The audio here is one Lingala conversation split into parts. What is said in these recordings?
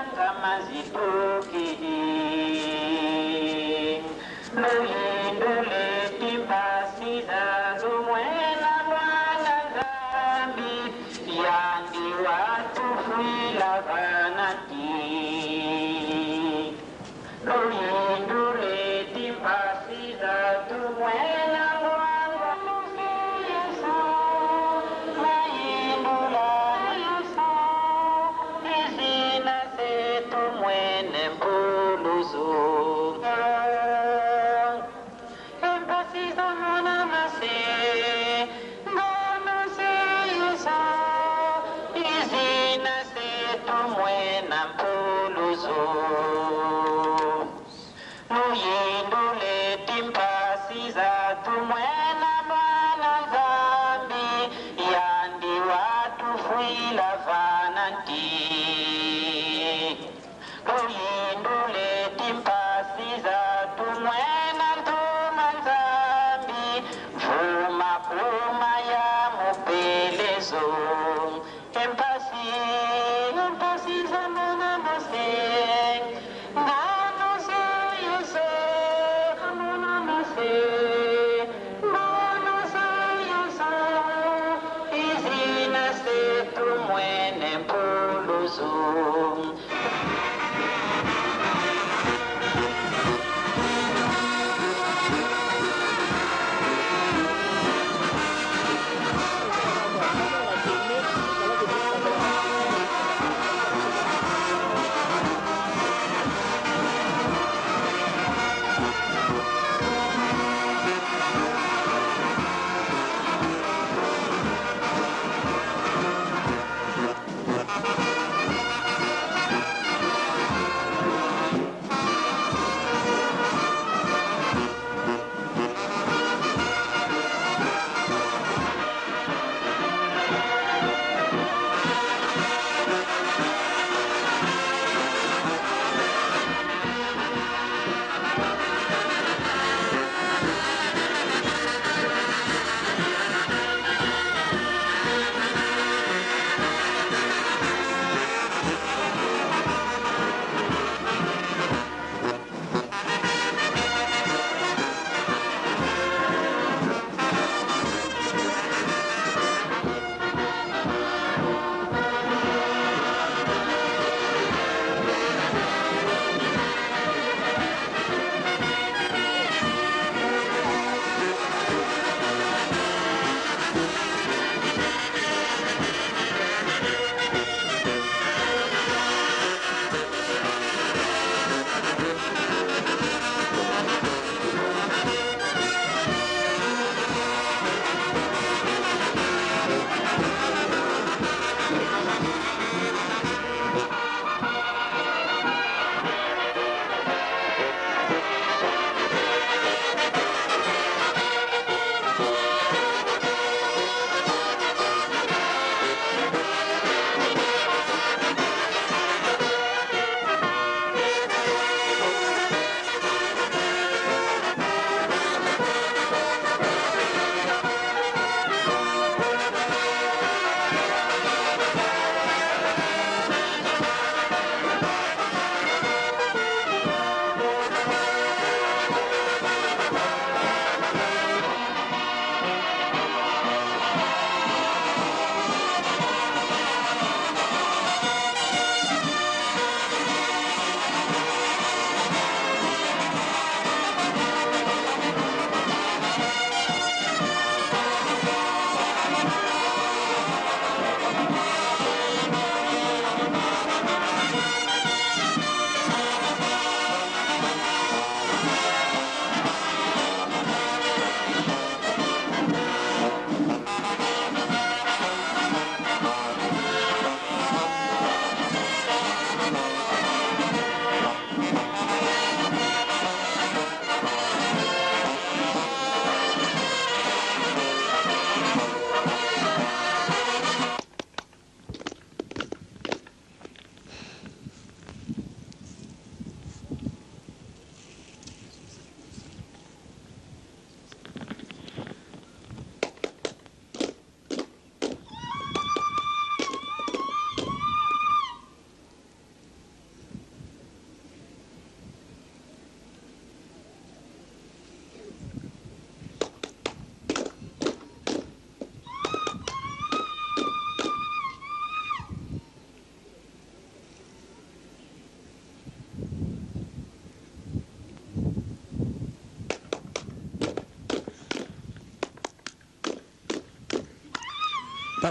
nanga mazituki Luhindule timbasida lumwena mwana ngambi Yandi watu fuila vanati Luhindule timbasida lumwena mwana Yesu Mahindula Yesu Izina setu mwene mpuluzu Luyindule timpasi za tumwena mwana zambi Yandi watu fuila vananti Luyindule timpasi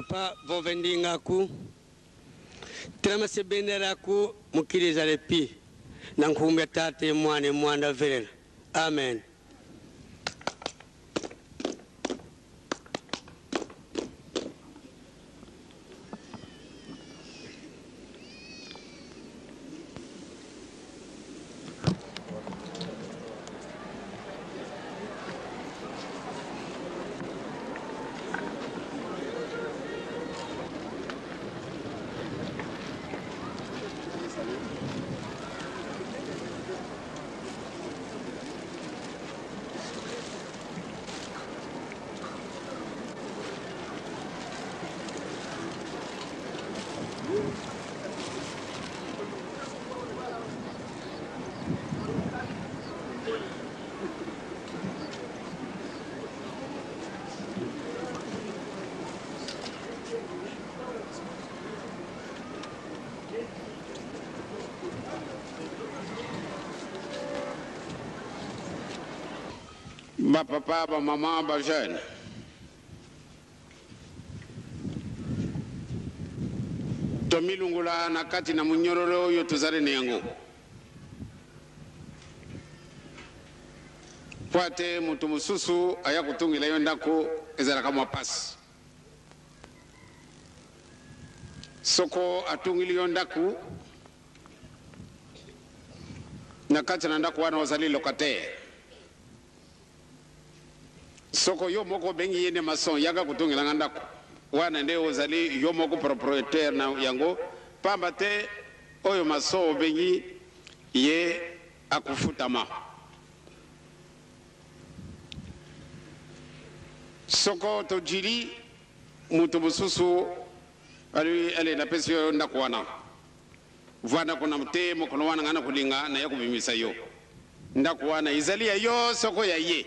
papa vovendingaku tramase benderaku mukiriza lepi nankumbya tate mwana mwanda verena amen. Ba papa, ba maman, ba jeune. Tomilungula na kati na munyororo yo tuzare ne yango. Poate mutu mususu aya kutungila yo ndako ezala kama pasi. Soko atungili yo ndaku na kati na ndaku wana wazali locataire. Soko yo moko bengi yene mason yaga kutungila ngandako wana nde ozali yo moko propriétaire na yango pamba te oyo mason bengi ye akufutama. Soko to jiri mutu mususu ali na pesi yo ndako wana vana kuna mte mokono wana ngana kulinga na yaku bimisa yo ndako wana izali ya yo soko ya ye.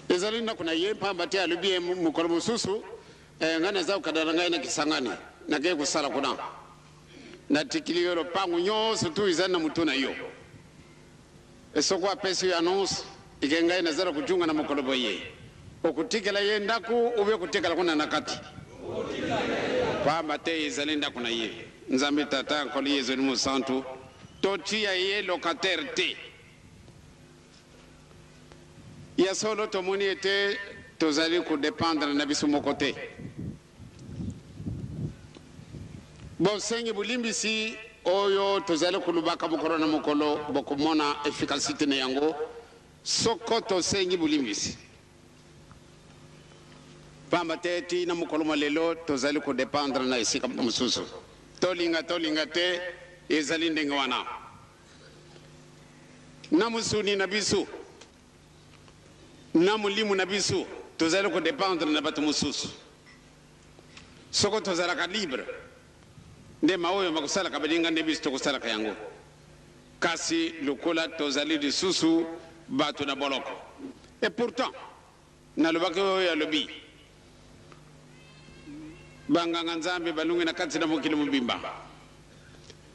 Ezalinda kuna ye pamba te alubie mukolo mususu ngana za ukadaranga ina kisangani na ke kusala kuna na tikili yoro pangu nyoso tu izana mutuna yo esoko apesi ya annonce ikenga ina zara kuchunga na mukolo boye okutikela ye ndaku ube kutikela kuna nakati pamba te ezalinda kuna ye nzambe tata nkoli yezo ni musantu toti ya ye locataire te ya solo tomoni ete tozali ku dépendre na biso moko te bon sengi bulimbisi oyo tozali kulubaka mokolo na mokolo bokomona efficacité na yango soko tosengi bulimbisi pamba te ti na mokolo malelo tozali ku dépendre na esika mosusu tolinga te ezali ndenge wana na musuni na biso na mulimu na biso tozali ko dépendre na bato mususu soko tozala ka libre nde maoyo makusala ka balinga nde biso tokusala ka yango kasi lokola tozali lisusu bato na boloko et pourtant na lobaka oyo ya lobi banganga nzambe balungi na kati na mokili mobimba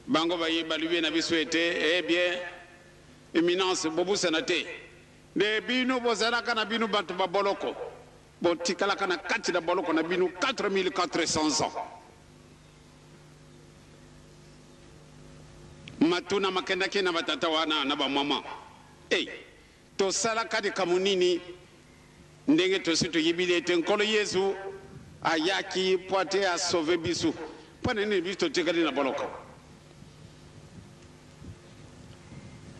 bango balubi na biso ete bien éminence bobusana te de bino bozalaka na bino bato baboloko botikalaka na kati na boloko na bino 4400 ans matuna makendaki na batata wana na bamama tosalaka de kamunini ndenge tosi toyebili ete nkolo yesu ayaki po ate asauve biso mpo nini biso totikali na boloko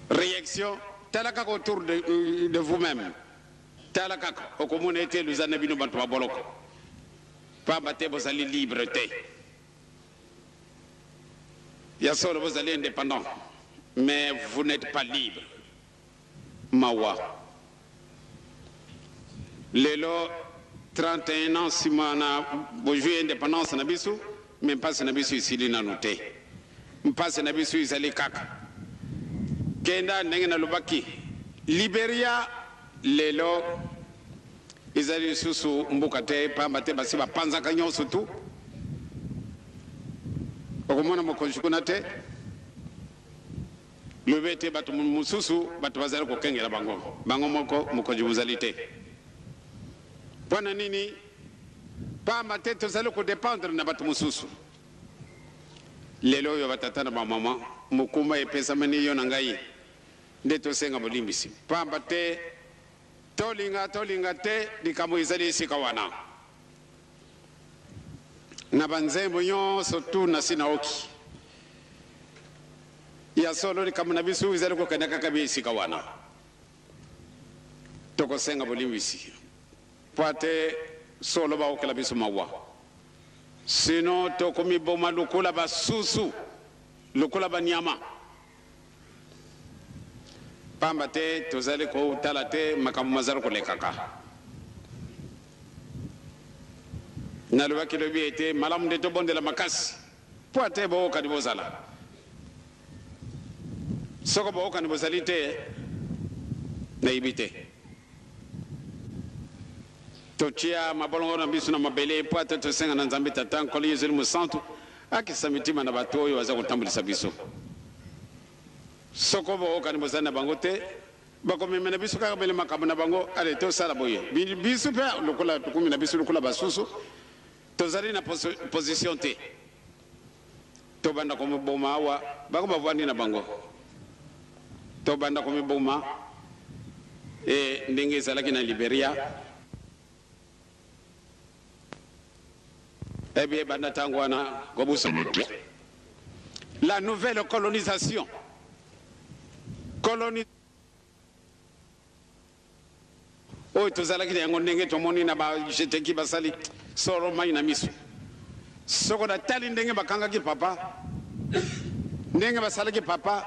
réaction talaka autour de vous-même talaka okomona ete luzana bino bantu baboloko pamba te bozali libre te ya solo bozali indépendant mais vous n'êtes pas libre mawa lelo 31 ans simana bojui indépendance na biso mais mpasi na biso isili nanu te mpasi na biso izali kaka kenda ndenge na lubaki Liberia lelo izali susu mbuka te pamba te basi bapanzaka nyonso tu okomona mokonzi kuna te lobe te bato mususu bato bazali kokengela bango moko mokonzi bozali te Pona nini pamba te tozali kodépendre na bato mosusu lelo oyo batatana bamama mokuma epesamani yo na ngai nde tosenga bolimbisi pamba te tolinga te likambo ezali esika wana na banzembo nyonso tu na sinaoki ya solo likambo na biso ezali kokende kaka bi esika wana tokosenga bolimbisi po ate solo baokela biso mawa sino tokomi boma lokola basusu lokola banyama pamba te tozali kotala te makambo mazali kolekaka nalobaki lobi ete malamu nde tobondela makasi po ate bookani bozala soko bookani bozali te nayibi te totia mabolongo na biso na mabele po ate tosenga na nzambe tata nkolo yesu mosantu akisa mitima na bato oyo baza kotambulisa biso soko bookani bozali na bango te bakomemena biso kaka bele makambo na bango ale tosala boye biso mpe lokola tokumi na biso lokola basusu tozali na position te tobanda komiboma awa bako bavandi na bango tobanda komiboma ndenge ezalaki na Liberia bien banda tango wana kobusa la nouvelle colonisation oyo tozalaki na yango ndenge tomoni na bajeteki basali soro mai na miso soko na tali ndenge bakangaki papa ndenge basalaki papa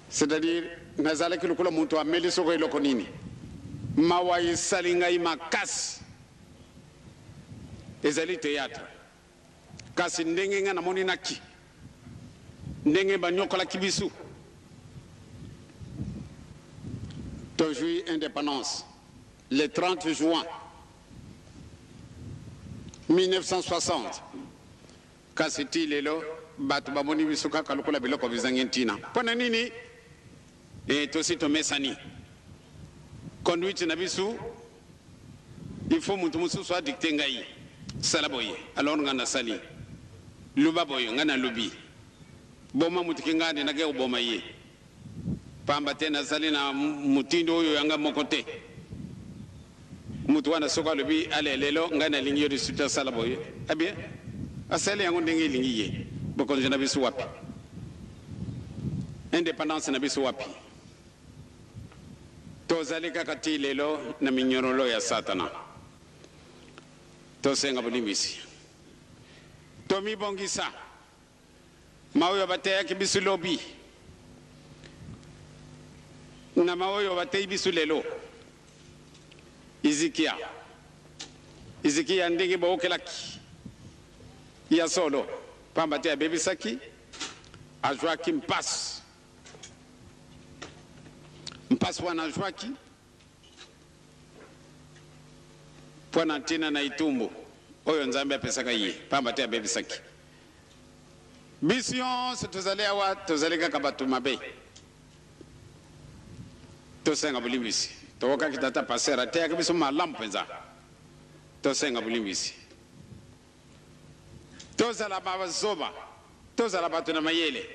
c'est-à-dire nazalaki lokola moto ameli soko eloko nini mawa esali ngai makasi ezali théâtre kasi ndenge nga namoni naki ndenge banyokolaki biso tojui indépendance le 30 juin 1960 kasi ti lelo bato bamoni biso kaka lokola biloko bizangi ntina mpona nini tosi tomesani conduite na biso il faut mutu mosusu adicte ngai sala boye alors nga nasali luba boye nga na lubi boma mutu kingande nage oboma ye pamba te nasali na mutindo oyo yanga moko te mutu wana soka lubi ale lelo nga na lingi yo disuta sala boye abie asali yango ndenge lingi ye bokonje na biso wapi indépendance na biso wapi tozali kaka ti lelo na minyorolo ya satana tosenga bolimbisi tomibongisa maoyo bateyaki biso lobi na maoyo bateyi biso lelo izikia ndenge bookelaki ya solo pamba te abebisaki azwaki mpasi wana azwaki pona ntina na itumbu oyo nzambe apesaka ye pamba te abebisaki biso nyonso tozali awa tozali kaka bato mabe tosenga bolimbisi tokokaki tata paser ateyaka biso malamu mpenza tosenga bolimbisi tozala bazoba tozala bato na mayele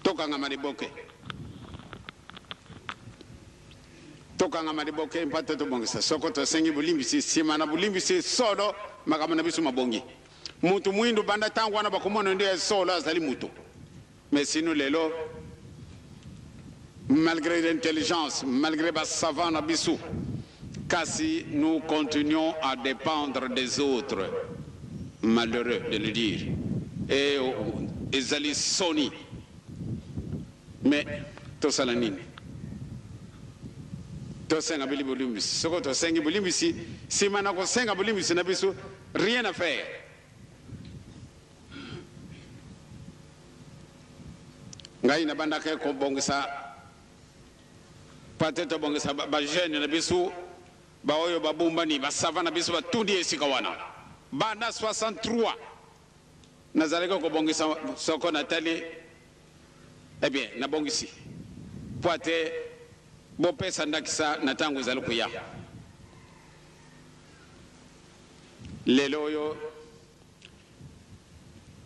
tokangama liboke mpate tobongisa soko tosengi bolimbisi nsima na bolimbisi solo makambo na biso mabongi mutu mwindu banda tango wana bakomona nde solo azali mutu mais sino lelo malgré l'intelligence malgré basavant na biso kasi nous continuons à dépendre des autres malheureux de le dire et ezali soni mais tosala nini tosenga bili bolimbisi soko tosengi bolimbisi nsima na kosenga bolimbisi na biso rien à faire ngai nabandaka kobongisa pate tobongisa bajeune na biso baoyo babumbani basava na biso batundi esika wana bana 63 nazalaki kobongisa soko natali eh bien nabongisi po ate bopesa ndakisa na tangu ezali kuya lelo oyo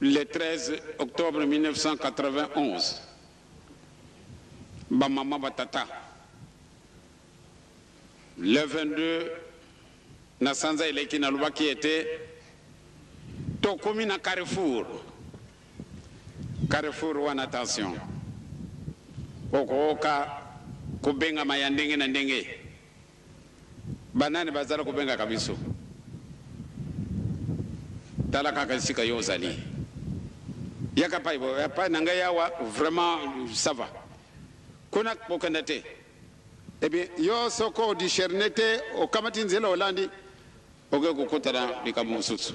le 13 octobre 1991 bamama batata le 22 na sanza eleki na lubaki ete tokomi na Carrefour wana attention okooka kubenga maya ndenge na ndenge banani bazala kubenga kabiso tala kaka sika yo ozali yaka paibo yapa nanga yawa vraiment ça va kuna kokenda te Eh bien, yo soko dishernete o kamati nzela Holandi oge kukutana bikamusutsu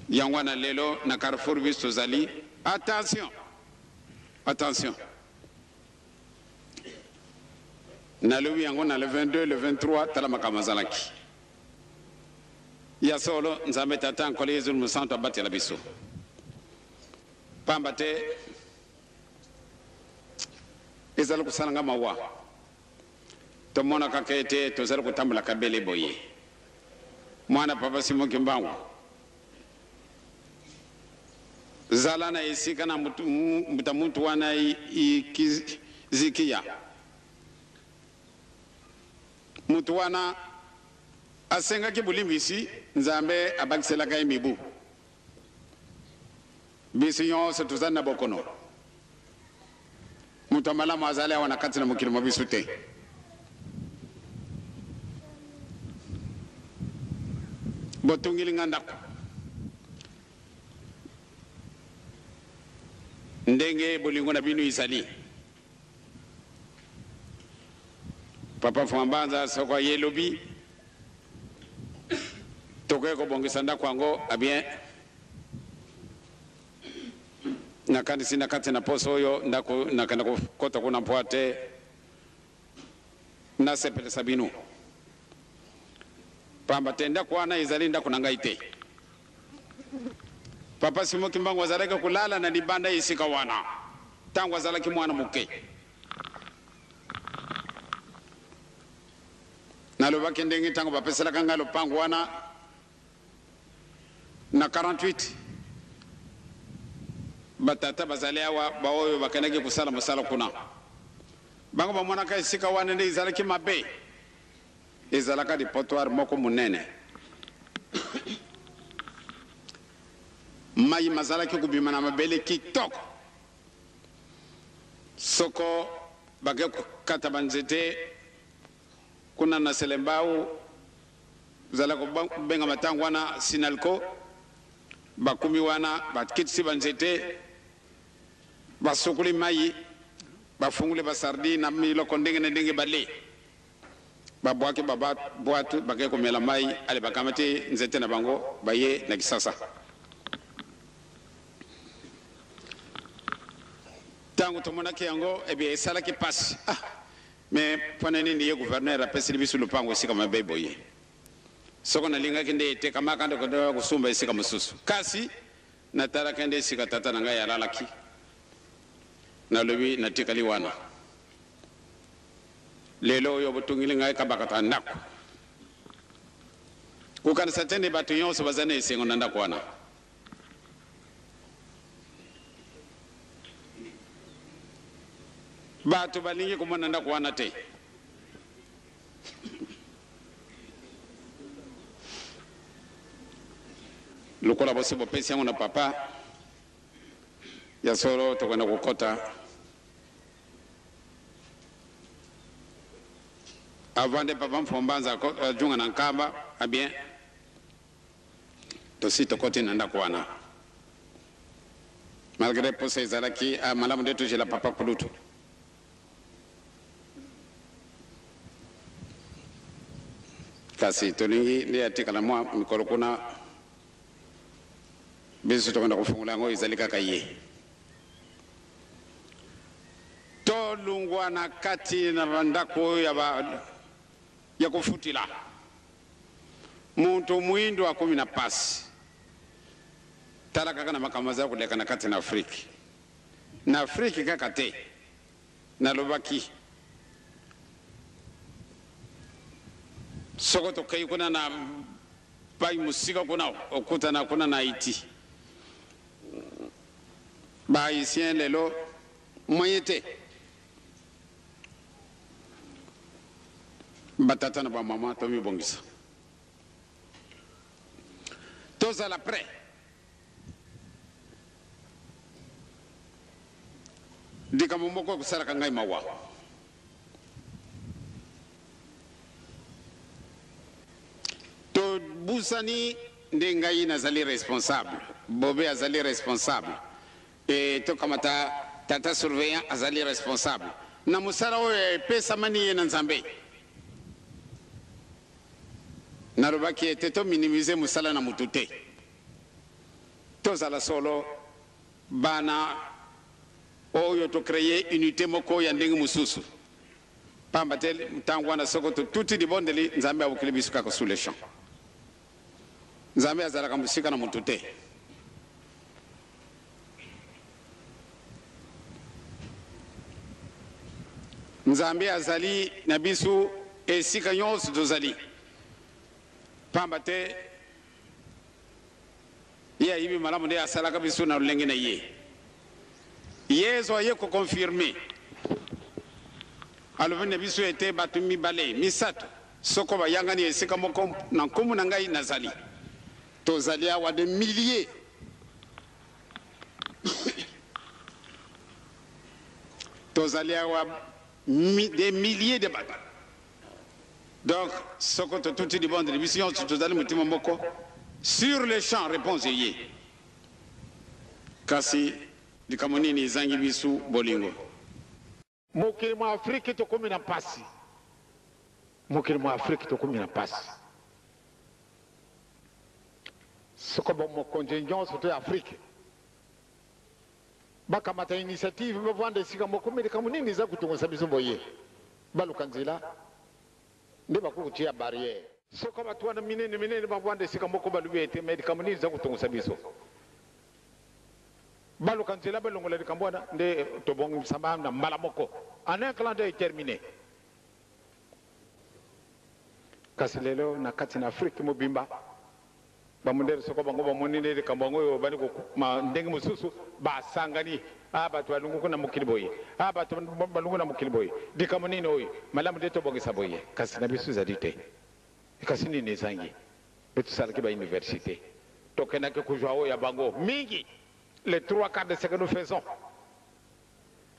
yangwana lelo na Carrefour bisto zali attention na le yango na le 22 le 23 tala makamazalaki ya solo nzambe tata nkole yezu musanto abati la biso pamba te ezali kusalanga mawa tomona kakete tozali kutambula kabele boye mwana papa Simon Kimbangu zala na esika na mutu wana zikia mutu wana asenga kibulimbisi nzambe abakiselaka emibu bisi yonse tuzali na bokono mutu amalamu azali awa na kati na mokili mwa biso te botungili nga ndako ndenge bolingo na bino izali papa Fambanza soko yelobi tokoye kobongisa ndako yango abien nakandisi na kati na poso oyo ndako nakanda kota kuna mpoa te nasepelesa bino pamba te ndako wana ezali ndako na ngai te papa Simon Kimbangu azalaki kulala na libanda esika wana tangu azalaki mwana moke nalobaki ndenge ntango bapeselaka ngai lopango wana na 48 batata bazali awa baoyo bakendaki kusala mosala kuna bango bamonaka esika wana nde ezalaki mabe ezalaka depotoir moko monene mai mazalaki kubima na mabele kitoko soko bake kukata banzete kuna na selembau zala kubenga matangu wana Sinalco bakumi wana bakitisi banzete basukuli mai bafungule basardi na miloko ndenge na ndenge bale babwaki babwatu bake kumela mai ale bakamati nzete na bango baye na kisasa tangu tomonaki yango ebie esalaki pasi mais pona nini ye gouverneur apesili biso lupango esika mabe boye soko nalingaki nde ete kamaka nde kodoya kusumba esika mosusu kasi natalaki nde esika tata na ngai alalaki nalobi natikali wana lelo oyo botungili ngai kabakata ndako kukanisa te nde bato nyonso baza na esengo na ndako wana bato balingi komona ndako wana te lokola bose bopesi yango na papa ya solo tokwenda kokota avant de papa Fambanza ajunga na nkamba abien tosi tokoti na ndako wana malgré posa ezalaki malamu nde tozela papa kulutu kasi tolingi nde atikala mwa mikolo kuna biso tokwenda kufungula yango ezali kaka ye tolungwa na kati na ndako ya kufutila muntu mwindo wa 10 na pasi tala kaka na makamaza kuleka na kati na Afrika kaka te na lobaki sokoto kai kuna na bai musika kuna okuta na kuna na iti ba isien lelo moyete batata na ba mama to mi bongisa tous à l'après dika momoko kusaraka ngai mawa to busani nde ngai nazali responsable bobe azali responsable et to kamata tata surveillant azali responsable na musara oyo pesa mani ye na nzambe narobaki ete to minimiser musala na mutu te tozala solo bana oyo to créer unité moko ya ndenge mususu pamba te ntango wana sokoto tuti dibondeli nzambe abukili biso kaka sous les champs nzambe azalaka musika na mutu te nzambe azali na biso esika nyonso tozali pamba te ye ayibi malamu nde asalaka biso na lolenge na ye yesu aye koconfirme alobi na biso ete bato mibale misato soko bayangani esika moko na nkombo na ngai nazali tozali awa de milliers tozali awa des milliers de bato donc soko to tuti dibonde biso nyonso tozali mutima moko sur les champs réponse ye kasi likambo nini ezangi biso bolingo mokili mwa afrika tokomi na mpasi mokili mwa afrika tokomi na mpasi soko bamokonzi nyonso to ya afrika bakamata initiative bavanda esika moko me likambo nini eza kutongosa biso boye baluka nzela nde bakukutia barriere soko bato wana minene bavanda esika moko balubi ete me likambo nini eza kutongosa biso baluka nzela balongola likambo wana nde tobongisama na mbala moko en un clan d'œil terminé kasi lelo na kati na afrika mobimba bamundere soko bango bamonine likambo yango oyo bani ndenge mosusu basangani bato balunguku na mokili boye bato balungu na mokili boye likambo nini oyo malamu nde tobongisa boye kasi na biso ezali te kasi nini ezangi mpe tosalaki bauniversité tokendaki kozwa oyo ya bango mingi les 3/4 de ce que nous faisons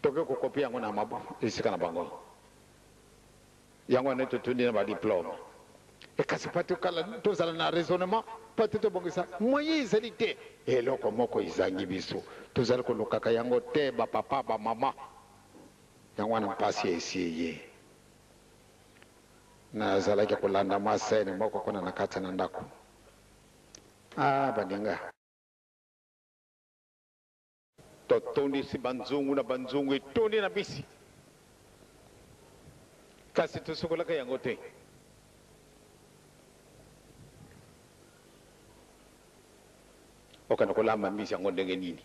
toke kokopi yango na mabu esika na bango yango wana totundi na badiplôme ekasi mpa tozala na raisonnement mpa te tobongisa moyen ezali te eloko moko ezangi biso tozali kolukaka yango te bapapa bamama yango wana mpasi esi eye nazalaki kolanda mwa sene moko kuna na kati na ndako baninga totondisi banzungu na banzungu etondi na bisi kasi tosokolaka yango te okana kolamba mbisi yango ndenge nini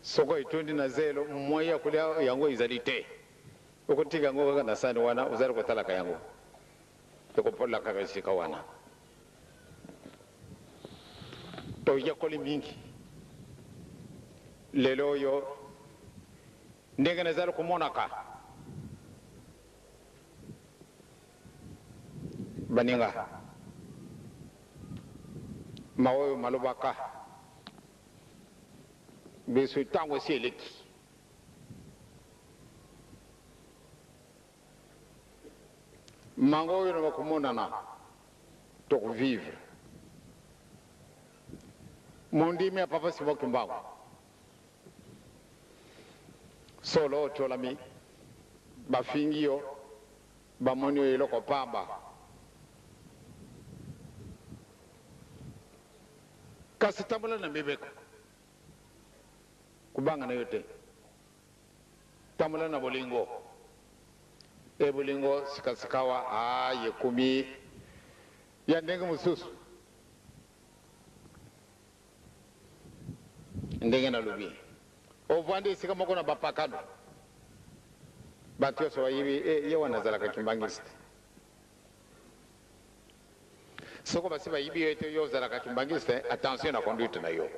soko etondi na zelo moya kulia yango ezali te okotika yango kaka na sani wana ozali kotalaka yango tokopolaka kaka esika wana toyekoli mingi lelo oyo ndenge nazali komonaka baninga maoyo malobaka biso ntango esi eleki mango oyo na bakomonana tokovivre mondimi ya papa Simoki Mbangu solo otolami bafingi yo bamoni oyo eloko pamba kasi tambola na mibeko kubanga na yo te tambola na bolingo bolingo sikasikawa yekumi ya ndenge mosusu ndenge nalobi ovanda esika moko na bapakano bantu yo so yibi ye wana zala ka kimbangiste soko basi ba yibi ete yo zala ka kimbangiste attention na conduite na yo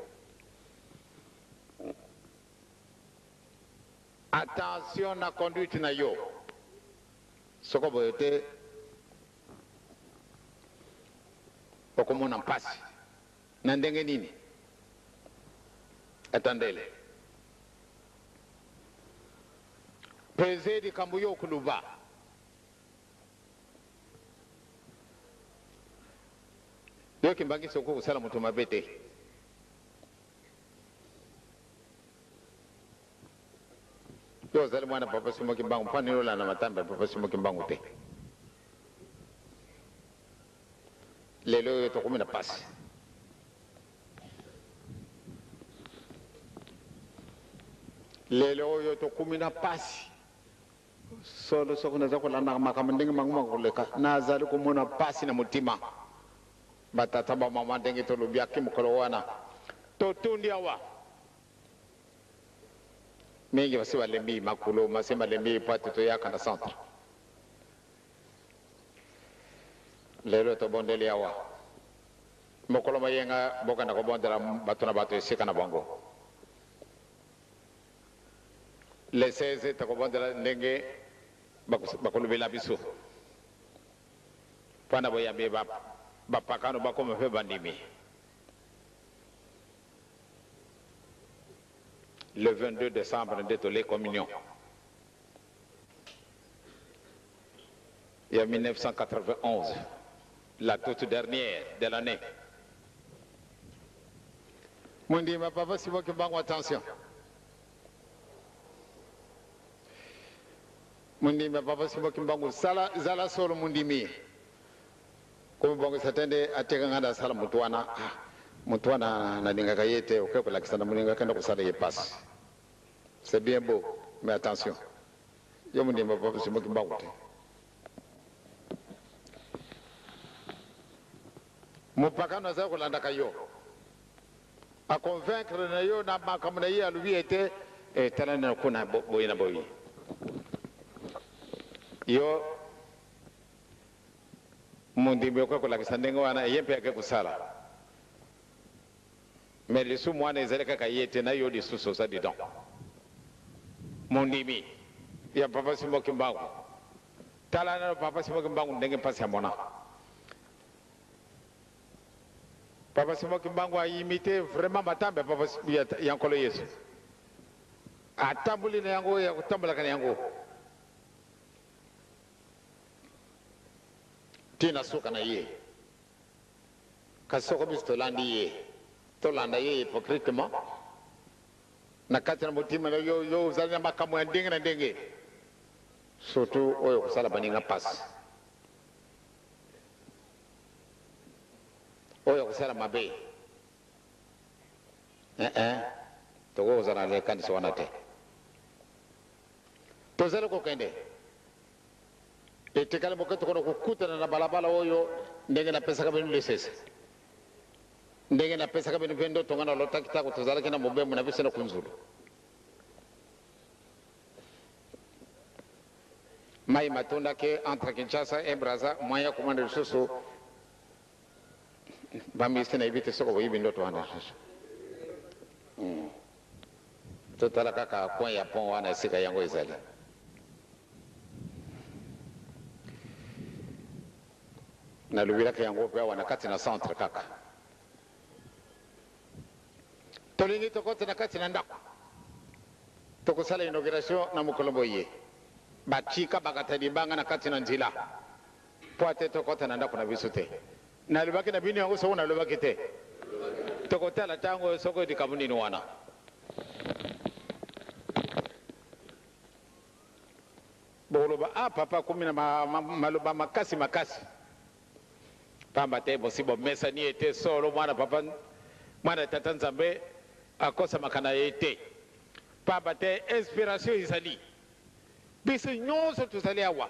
attention na conduite na yo soko boyote okomona mpasi na ndenge nini atandele peze di kambu yo kuluba yo kimbangisi oko kusala mutu mabete yo zali mwana papa simo kimbangu mpani yola na matambe papa simo kimbangu te lelo yo tokumi na pasi lelo yo tokumi na pasi solo sokuna za kulanda makama ndenge manguma kuleka na zali kumona pasi na mutima batata ba mama ndenge to lobia kimukolo wana to tundi awa mingi basi balembi makulo masema lembi pati to yaka na centre lelo to bondeli awa mokolo mayenga boka na ko bondela batuna bato esika na bongo le 16 to ko bondela ndenge bakolubela biso pana boyambe bapakano bakoma fe bandimi le 22 décembre de les communions. Et en 1991, la toute dernière de l'année. Mundi ma papa si vous qui bango attention. Mundi ma papa si vous qui bango zala solo mundi mi. Comme bango satende ateka ngada sala mutuana. Mutuana na dinga kayete okepo la kisana muninga kenda kusala ye passe. C'est bien beau, mais attention. Yo mundi ma papa si vous qui bango te. Mupakano za kulanda kayo. A convaincre na yo na makamuna yi alubi ete tala na kuna boyi na boyi. Yo mundi mbeko kwa kisandenga wana yempe yake kusala. Mais les sous moi les élèves kayete na yo di sous ça dedans. Mundi mi ya papa simo kimbangu. Tala na papa simo kimbangu ndenge pasi ya mona. Papa Simo Kimbangu a imité vraiment Matambe Papa Yankolo Yesu. A tambuli na yango ya kutambula kana yango. Tina suka na ye. Kasoko bistolandi ye. Tolanda ye hypocritement. Na kati na mutima na yo zali na makamu ya ndenge na ndenge. Surtout oyo kusala baninga pass. Oyo kusala mabe togo kozala le kanisa wana te tozali kokende etekali moke tokono kokutana na balabala oyo ndenge napesaka bino lisese ndenge napesaka bino mpe ndo tonga na lota kitako tozalaki na mobembo na biso na kunzulu mai matondaki entre Kinshasa et Brazza moya komanda lisusu bambisi na ibite soko boyibi ndoto wana totala kaka coin ya pont wana esika yango ezali nalobelaka yango mpe awa na kati na centre kaka tolingi tokota na kati na ndako tokosala inauguration na mokolo boye bachika bakatadi banga na kati na nzela po ate tokota na ndako na biso te nalobaki na bino yango soko nalobaki te tokotala ntango soko edikabu nini wana boloba papa kumi na maloba makasi pamba te bosi bomesani ete solo mwana papa mwana tata nzambe akosamaka na ye te pamba te inspiration ezali biso nyonso tozali awa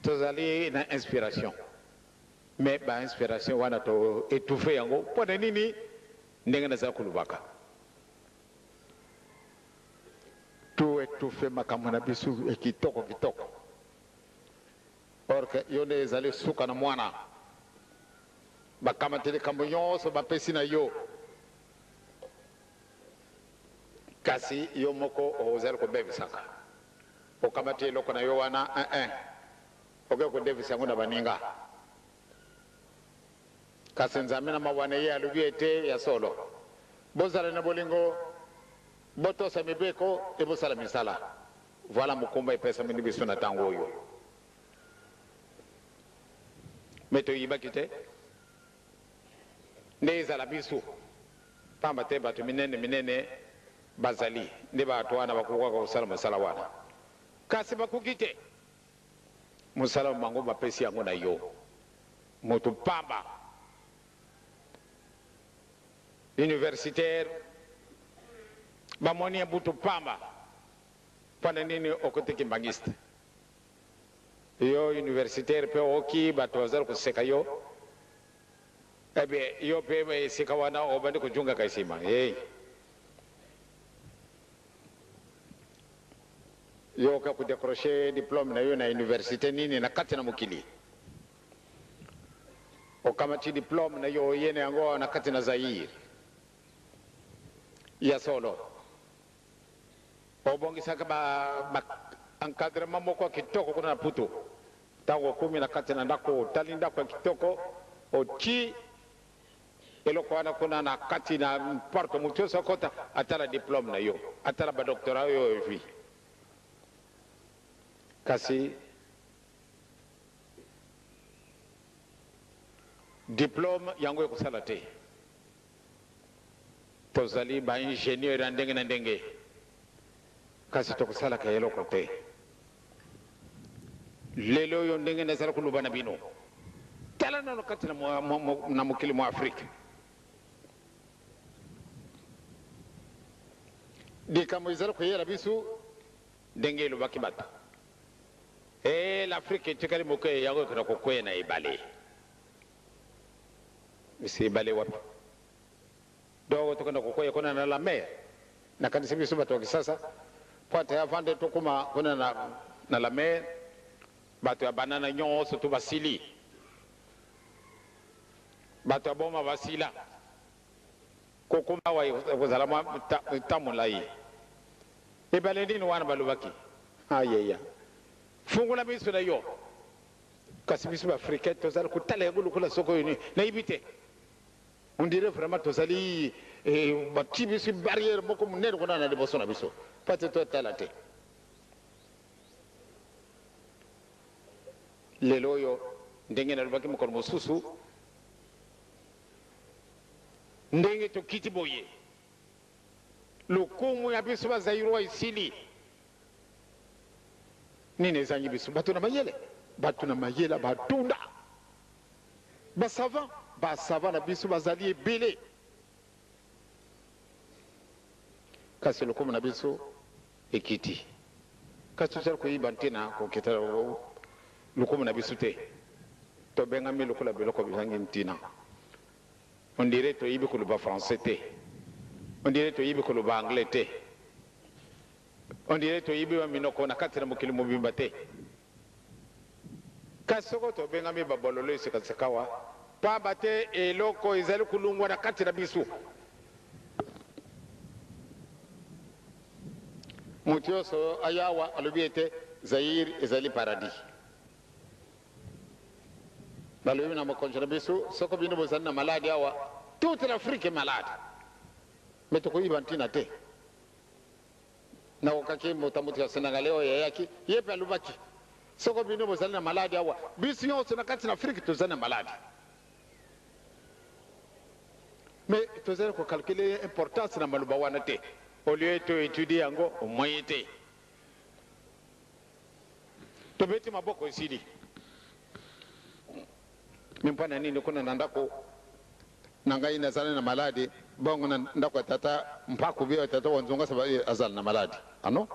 tozali na inspiration mais ba inspiration wana to étouffer yango pona nini ndenge na za kulubaka to tufe makambo na biso kitoko kitoko or que yo nde ezali suka na mwana bakamateli kambo nyonso bapesi na yo kasi yo moko ozali kobebisaka okamati eloko na yo wana oke kodevisa yango na baninga kasi nzambe na mawana ye alobi ete ya solo bozala na bolingo botosa mibeko ebosala misala voilà mokumba epesamini biso na ntango oyo me toyibaki te nde ezala biso pamba te bato minene minene bazali nde bato wana bakokaka kosala mosala wana kasi bakoki te mosala bango bapesi yango na yo moto pamba universitaire bamoni butu pamba mpona nini okoteki mbangiste yo universitaire mpe oki bato bazali koseka yo ebe yo mpe esika wana obandi kojungaka nsima yo ka kudécroché diplôme na yo na université nini na kati na mokili okamati diplôme na yo yene yango na kati na Zaire ya solo obongisaka ba encadrement moko kitoko kuna na putu ntango kumi na kati na ndako otali ndako ya kitoko oti eloko wana kuna na kati na mparto motu nyonso akota atala diplôme na yo atala badoctorat oyo evi kasi diplôme yango ekosala te tozali baingénieur ya ndenge na ndenge kasi tokosalaka eloko te lelo oyo ndenge nazali koloba na bino tala nano kati na mokili mwa afrika likambo ezali koyela biso ndenge elobaki bato l'afrika etikali moke yango ekota kokwea na ebale isi ebale wapi donc tokenda kokwea kuna na la mer nakanisi biso bato ya kisasa poate avant de tokuma kuna na la mer bato ya banana nyonso to basili bato ya boma basila kokuma wa ekozala mwa tamolai ebale nini wana balobaki ayeya fungula miso na yo kasi biso baafricain tozali kotala yango lokola soko oyo nayebi te on dirait vraiment tozali bati biso barrière moko monene kuna na liboso na biso pate totala te lelo oyo ndenge nalobaki mokolo mosusu ndenge tokiti boye lokumu ya biso bazairwa esili nini ezangi biso bato na mayele batunda basava na biso bazali ebele kasi lokumu na biso ekiti kasi tozali koyiba ntena kokita lokumu na biso te tobengami lokola biloko bizangi ntina on dirait toyibi koloba français te on dirait toyibi koloba anglais te on dirait toyibi baminoko na kati na mokili mobimba te kasi soko tobengami babololo esekaseka wa pamba te eloko ezali kolungwa na kati na biso moto nyonso ayawa alobi ete Zaire ezali paradis balobi na mokonzi na biso soko bino bozali na maladi awa toute l'Afrique est malade me tokoyiba ntina te nakokaki motambuti ya Senegal oyo yayaki ye mpe alobaki soko bino bozali na maladi awa biso nyonso na kati na Afrique tozali na maladi me tozali kokalkule importance na maloba wana te au lieu toétudie yango omoye te tobeti maboko esili mimpana nini kuna na ndako na ngai nazali na maladi bongo na ndako ya tata mpako bia tata wanzonga sababu azali na maladi ano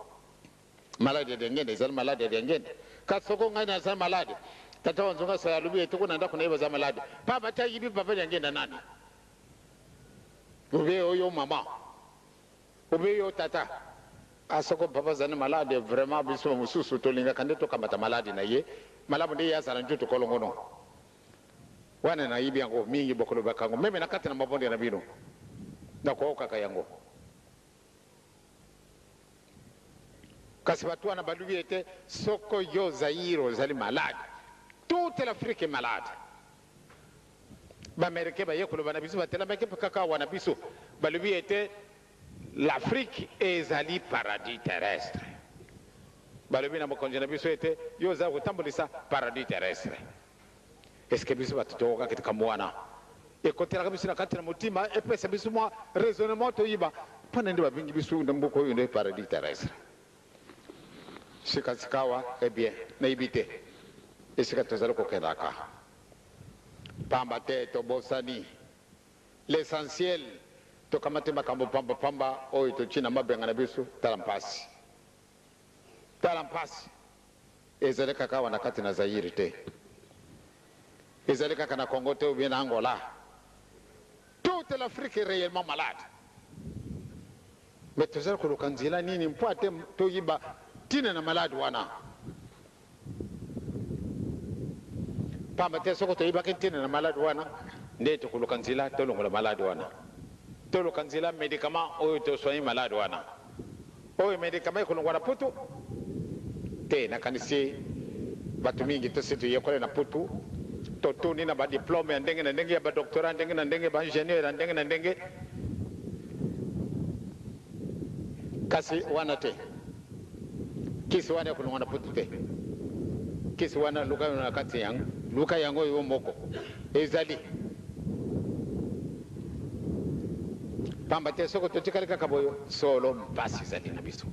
maladi ya dengende ezali maladi ya dengende kasoko ngai nazali maladi tata wanzonga sa alubi etuko na ndako na iba za maladi papa ta yibi papa dengende nani ube oyo mama ube yo tata asoko papa zani malade vraiment biso mususu to linga kande to kamata malade na ye malamu de ya sala njuto kolongono wana na yibi yango mingi bokolo bakango meme nakati na mabonde na bino na ko kaka yango kasi batu wana balubi ete soko yo Zaïre zali malade toute l'Afrique est malade ba mereke ba yekolo bana biso batela meke kaka wana biso balubi ete l'Afrique est un paradis terrestre. Balobi na mokonje na biso ete yo za kutambulisa paradis terrestre. Est-ce que biso batutoka katika mwana? Ekotela biso na kati na mutima epesa biso mwa raisonnement to yiba. Pana ndi babingi biso ndambuko yo ndi paradis terrestre. Sikasikawa bien na ibite. Esika tozalo kokelaka. Pamba te to bosani. L'essentiel to kamate makambo pamba pamba oyo to china mabenga na biso talampasi ezale kaka wana kati na Zaïre te ezale kaka na Congo te ou bien na Angola toute l'Afrique est réellement malade mais tozala koluka nzela nini mpo ate toyiba tina na malade wana pamba te soko toyiba ke tina na malade wana nde tokoluka nzela tolongola malade wana tolo kanzila médicament oyo to soigner malade wana oyo médicament ko ngwana putu te na kanisi batu mingi to situ yekole na putu to tuni na ba diplôme ya ndenge na ndenge ya ba doctorat ndenge na ndenge ba ingénieur na ndenge na ndenge kasi wana te kisi wana ko ngwana putu te kisi wana luka na kati yang luka yango yo moko ezali pamba te soko totikali kaka boyo solo mpasi zali na biso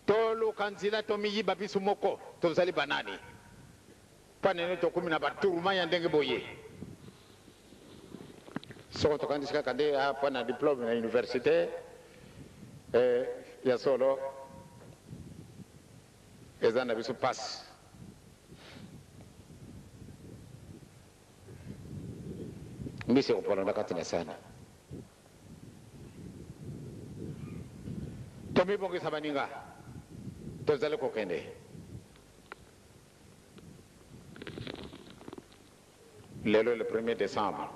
toluka nzela tomiyiba biso moko tozali banani panene tokumi na baturuma ya ndenge boye soko tokandisi kaka nde apa na diplôme na université ya solo eza na biso pasi mbisi kupolonda katina sana tomibongisa baninga tozali kokende lelo le 1er décembre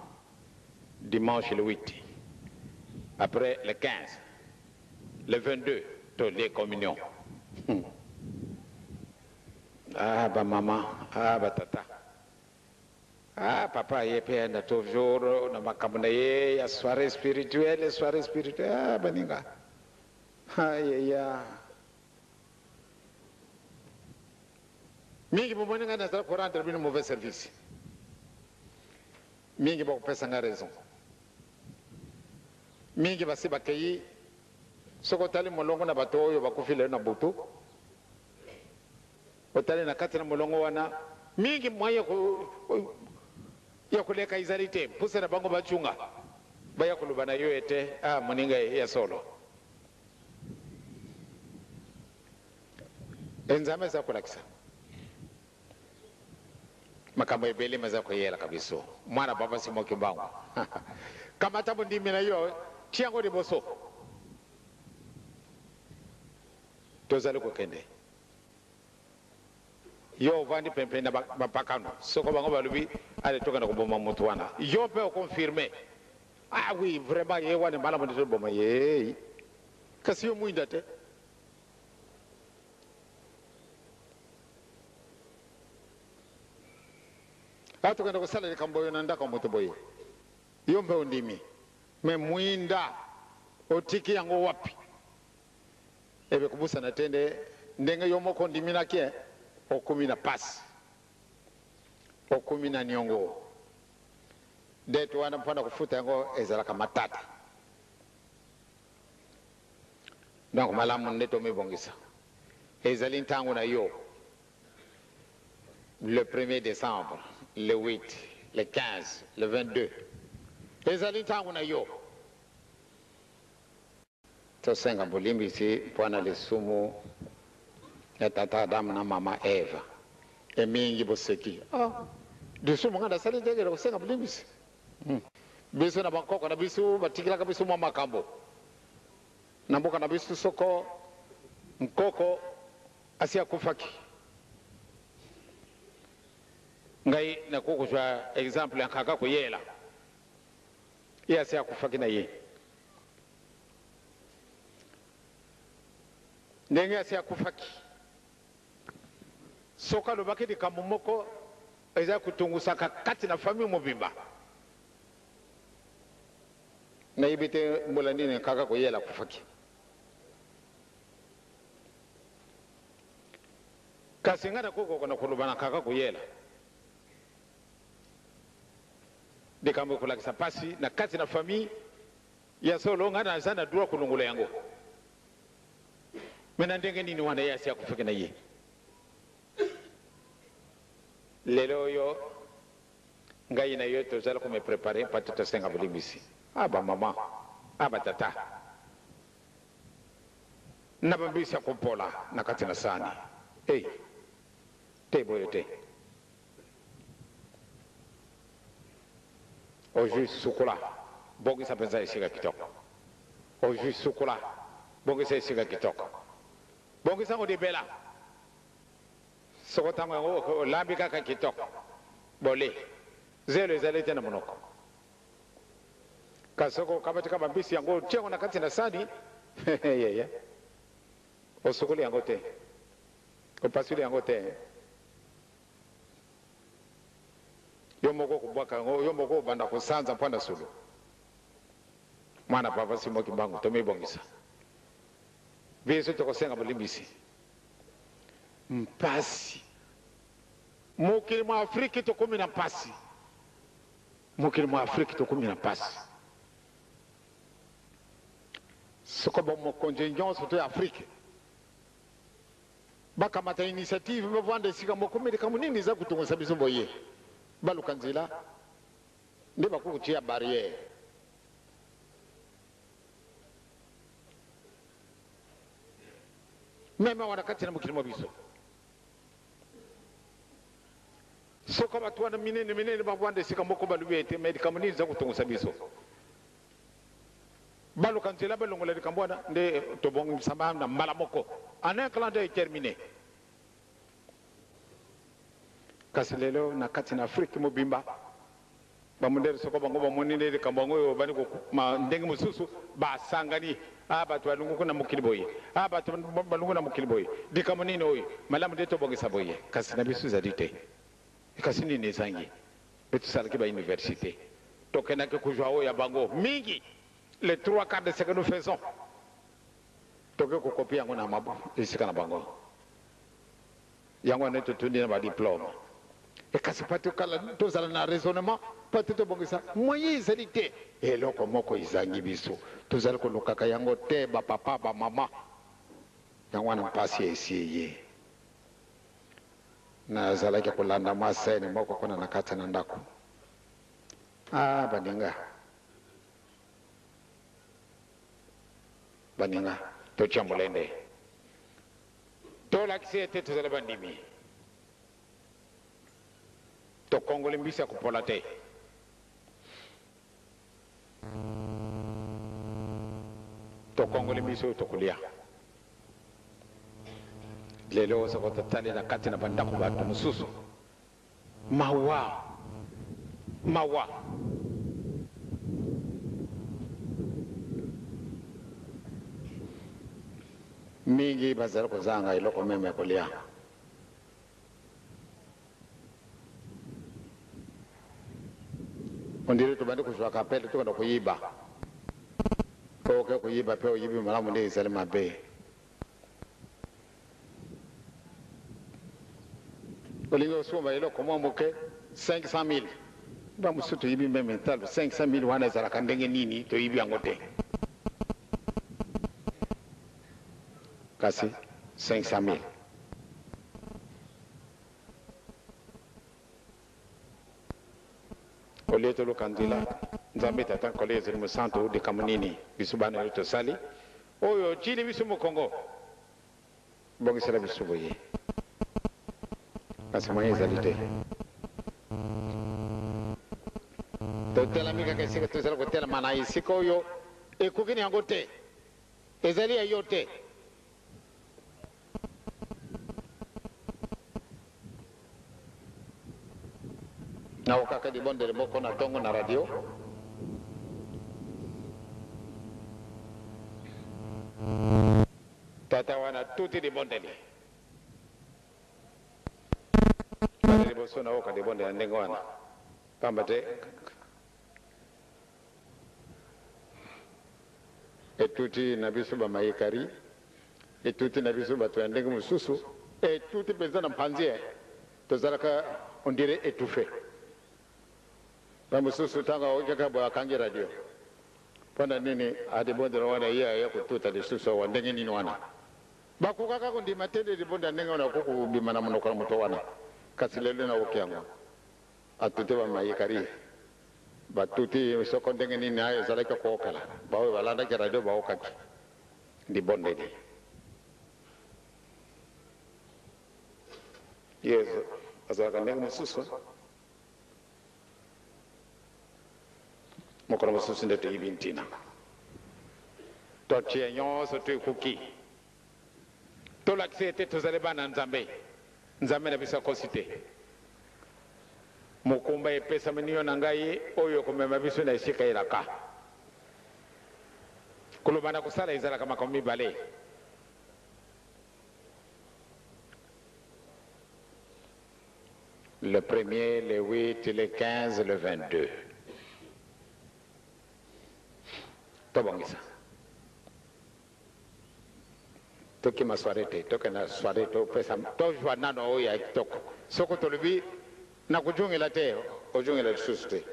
dimanche le 8 après le 15 le 22 to les communions ah ba mama ah ba tata ah papa yepe na toujours na makamuna ye ya soirée spirituelle ah baninga ay ya mingi bomoninga na pour rendre bien mauvais service mingi bo pesa nga raison mingi basi bakeyi soko tali molongo na bato oyo bakufile na butu otali na kati na molongo wana mingi mwaye ko ya kuleka izalite pusa na bango bachunga baya kulubana yo ete moninga ya solo enzame za kulakisa makambo ebele maza koyela kabiso mwana baba simo kimbango kama tabu ndimi na yo tiango de boso tozali kokende yo vandi pempe na bapakano soko bango balubi ale toka na kuboma mutu wana yo pe confirmer ah oui vraiment ye wana mala mo de boma ye kasi yo muinda te ato kana ko sala kambo yo nanda ko mutu boye yo mbe ndimi me muinda otiki yango wapi ebe kubusa na tende ndenge yo moko ndimi na kie okumi na pasi okumi na nyongo detu wana mpana kufuta yango ezalaka matata donc malamu ndeto mibongisa ezali ntango na yo le 1er décembre le 8 le 15 le 22 ezali ntango na yo tosenga bulimbisi mpwana lisumu ya tata Adamu na mama Eva emingi boseki lisumu nganda sali tegera kusenga bulimbisi biso na bankoko na biso batikilaka biso mwa makambo na mboka na biso soko nkoko asi akufaki ngai nakokuzwa exemple ya nkaka kuyela ye asi akufaki na ye ndenge asi akufaki soka alobaki likambo moko eza kutungusaka kati na famille mobimba nayebi te mbula nini nkaka kuyela akufaki kasi nga nakokoko na koloba na nkaka kuyela likambo ekolakisa mpasi na kati na famille ya solo nga naza na droit kulongola yango me na ndenge nini wana ye asi akufaki na ye lelo oyo ngai na yo tozala komeprepare mpa totosenga bolimbisi aba mama aba tata na bambisi ya kompola na kati na sani ei te boyo te ojui sukula bongisa mpenza esika kitoko ojui sukula bongisa esika kitoko bongisa ngo libela soko ntango yango olambi kaka kitoko bole zelo ezali te na monoko kasi soko okabatika bambisi yango otie yango na kati na sani yeye osukuli yango te opasuli yango te yo moko kubwaka yango yo moko obanda kosanza mpo na sulu mwana papa simoki mbangu tomibongisa biso tokosenga bolimbisi mpasi mokili mwa afriki tokomi na mpasi mokili mwa afriki tokomi na mpasi soko bamokonzi nyonso to ya afriki bakamata initiative bavanda esika moko me likambo nini eza kutungisa biso boye baluka nzela nde bakokutia barriere meme wana kati na mokili mwa biso soko bato wana minene minene bavanda esika moko balubi ete me likambo nini eza kutungisa biso baluka nzela balongola likambo wana nde tobongisama na mbala moko en un clan d'œil terminé kasi lelo na kati na afriki mobimba bamundele soko bango bamonile likambo yango oyo bani ndenge mosusu basangani bato balunguku na mokili boye bato balungu na mokili boye likambo nini oyo malamu nde tobongisa boye kasi na biso ezali te kasi nini ezangi mpe tosalaki bauniversité tokendaki kozwa oyo ya bango mingi les 3/4 de ce que nous faisons toke kokopi yango na mabu esika na bango yango wana totundi na badiplome ekasi mpa tozala na raisonnement mpa te tobongisa moyen ezali te eloko moko ezangi biso tozali kolukaka yango te bapapa bamama yango wana mpasi esi eye nazalaki kolanda mwa sene moko kuna na kati na ndako baninga totyambulende tolakisi ete tozali bandimi tokongola mbisi ya kopola te tokongola mbisi oyo tokolia lelo soko totali na kati na bandako bato mosusu mawa mingi bazali kozanga eloko meme kolia ondiri tobandi kozwaka apele tokenda koyiba oke koyiba mpe oyibi malamu nde ezali mabe olingi osumba eloko mwa moke 500 000 bamosusu toyibi meme talo 500 000 wana ezalaka ndenge nini toyibi yango te kasi 500 000 olie toluka nzela nzambe tata nkole ezali mosantu likambo nini biso bana oyo tosali oyo tili biso mokongo bongisela biso boye kasi moyen ezali te totela mika ke sika tozala ko tela mana isiko yo e kukini yango te ezali ayo te na wakaka di bonde moko na tongo na radio tata wana tuti di bonde li bale boso na waka di bonde na ndengo wana pambate e tuti na biso ba mayekari e tuti na biso ba to ndengo mususu e tuti penza na panzie to zalaka on dirait étouffé ba mususu tanga o jaga ba kangi radio panda nini ade bonde wana ya kututa de suso wa ndenge nini wana bakukaka kundi matende de bonde ndengo na kuku bimana muno kwa muto wana kasilele na okiango atute ba mayekari batuti soko ndenge nini ayo zalaka ko kala bawe balanda ke radio ba okaki di bonde di yes azaka ndenge mususu mokolo mususu ndete ibintina totie nyonso tu kuki to l'accès tozale bana nzambe nzambe na bisa kosite mukumba epesa meniyo na ngai oyo komema biso na esika ilaka kulubana kusala ezalaka makomi mibale le 1er, le 8, le 15, le 22 tobongisa toki maswarete toke na soirée to pesa to jwa nano o ya toko soko to lubi na kujungela te ojungela suste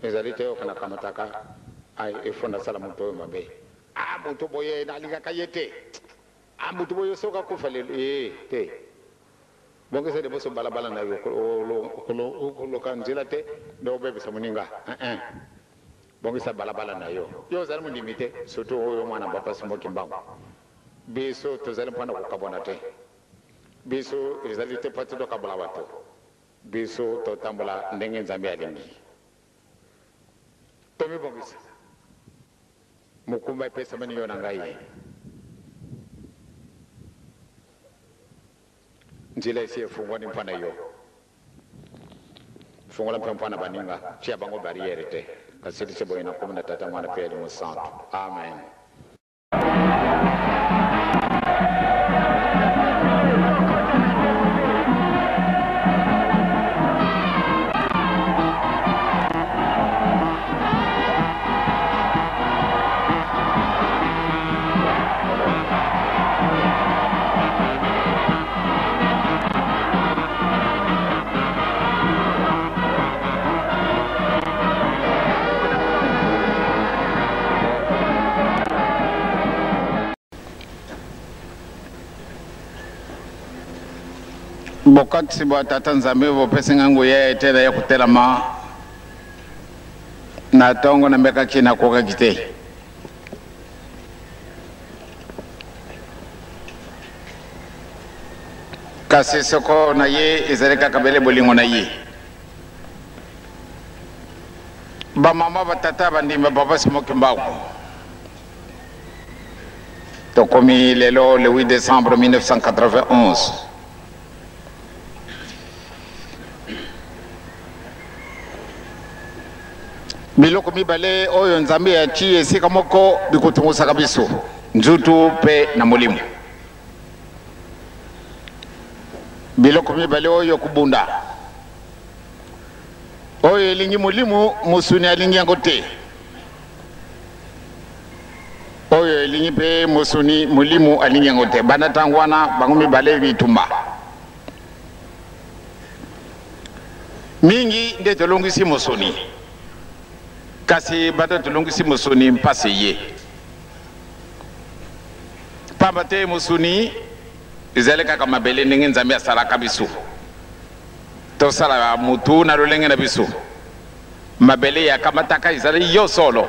ezalite o kana kamataka ai efona sala muto mabe muto boye na liga kayete muto boye soka kufale te bongesa de boso balabala na yo ko kanzila te do bebe samuninga bongisa balabala na yo zali mu limite surtout oyo mwana papa simoki mbango biso tozali mpona kokabona te biso ezali te pati tokabola bato biso totambola ndenge nzambe alingi tomibongisa mukumba epesa mani yo na ngai nzela esi efungwani mpona yo fungola mpona baninga tia bango barriere te kasiri sebo ina kumuna tata mwana pe ali musantu amen bokat sibo tata nzambe bo pesenga nguye etela ya kutelama na tongo na mbeka kina koka kite kasi soko na ye ezaleka kabele bolingo na ye ba mama ba tata bandimba baba simoki mbako tokomi lelo le 8 décembre 1991 biloko mibale oyo nzambe ya chi esika moko bikutungusaka biso nzutu pe na molimo biloko mibale oyo kubunda oyo elingi molimo musuni alingi yango te oyo elingi pe musuni molimo alingi yango te bana tango wana bango mibale bitumba mingi nde tolongisi musuni kasi bata tulungisi musuni mpase ye pamba te musuni ezali kaka mabele ndenge nzambe asalaka biso tosala mutu na lolenge na biso mabele yakamataka ezali yo solo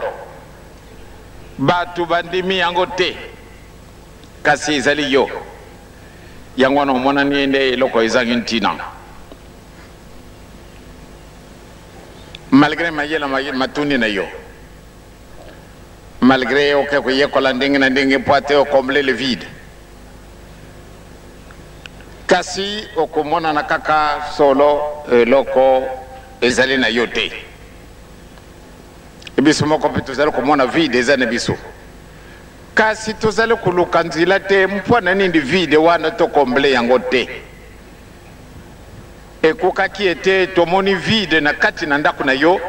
batu bandimi yango te kasi ezali yo yango wana omonani nde eloko ezangi ntina malgré mayela matundi na yo malgré oke ko yekola ndenge na ndenge poate o combler le vide kasi okomona na kaka solo loko ezali na yo te biso moko mpe tozali komona vide eza na biso kasi tozali koluka nzela te mpona nini vide wana tokomble yango te ekokaki ete tomoni vide na kati na ndako na yo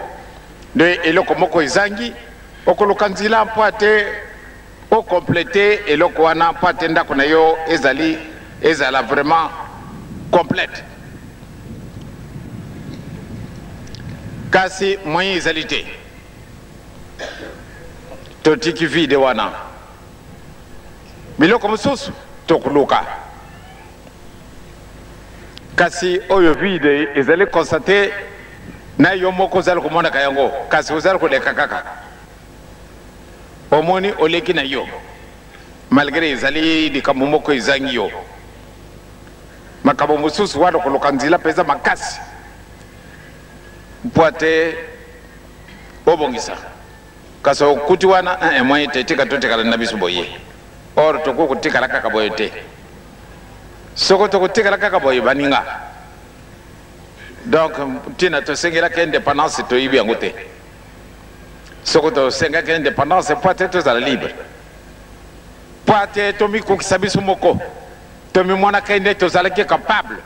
nde eloko moko ezangi okoluka nzela mpo ate okomplete eloko wana mpo ate ndako na yo ezala vraiment complète kasi moyen ezali te totiki vide wana biloko mosusu tokoluka kasi oyo vide ezali constate na yo moko ozali komonaka yango kasi ozali koleka kaka omoni oleki na yo malgré ezali likambo moko ezangi yo makambo mosusu wana koluka nzela mpenza makasi mpo ate obongisa kasi okuti wana moyen te tika totikala na biso boye or tokokutikala kaka boye te soko tokotikala kaka boye baninga donc ntina tosengelaka indépendance toyibi yango te soko tosengaka indépendance mpo ate tozala libre mpo ate tomikokisa biso moko tomimonaka nde tozalaki capable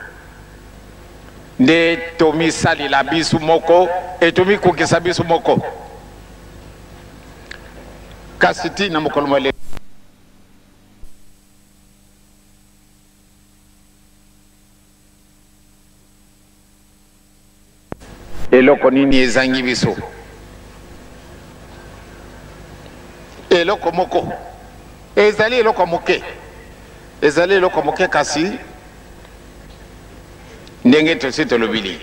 nde tomisalila biso moko e tomikokisa biso moko kasi ntina mokolo mole eloko nini ezangi biso eloko moko ezali eloko moke ezali eloko moke kasi ndenge tosi tolobili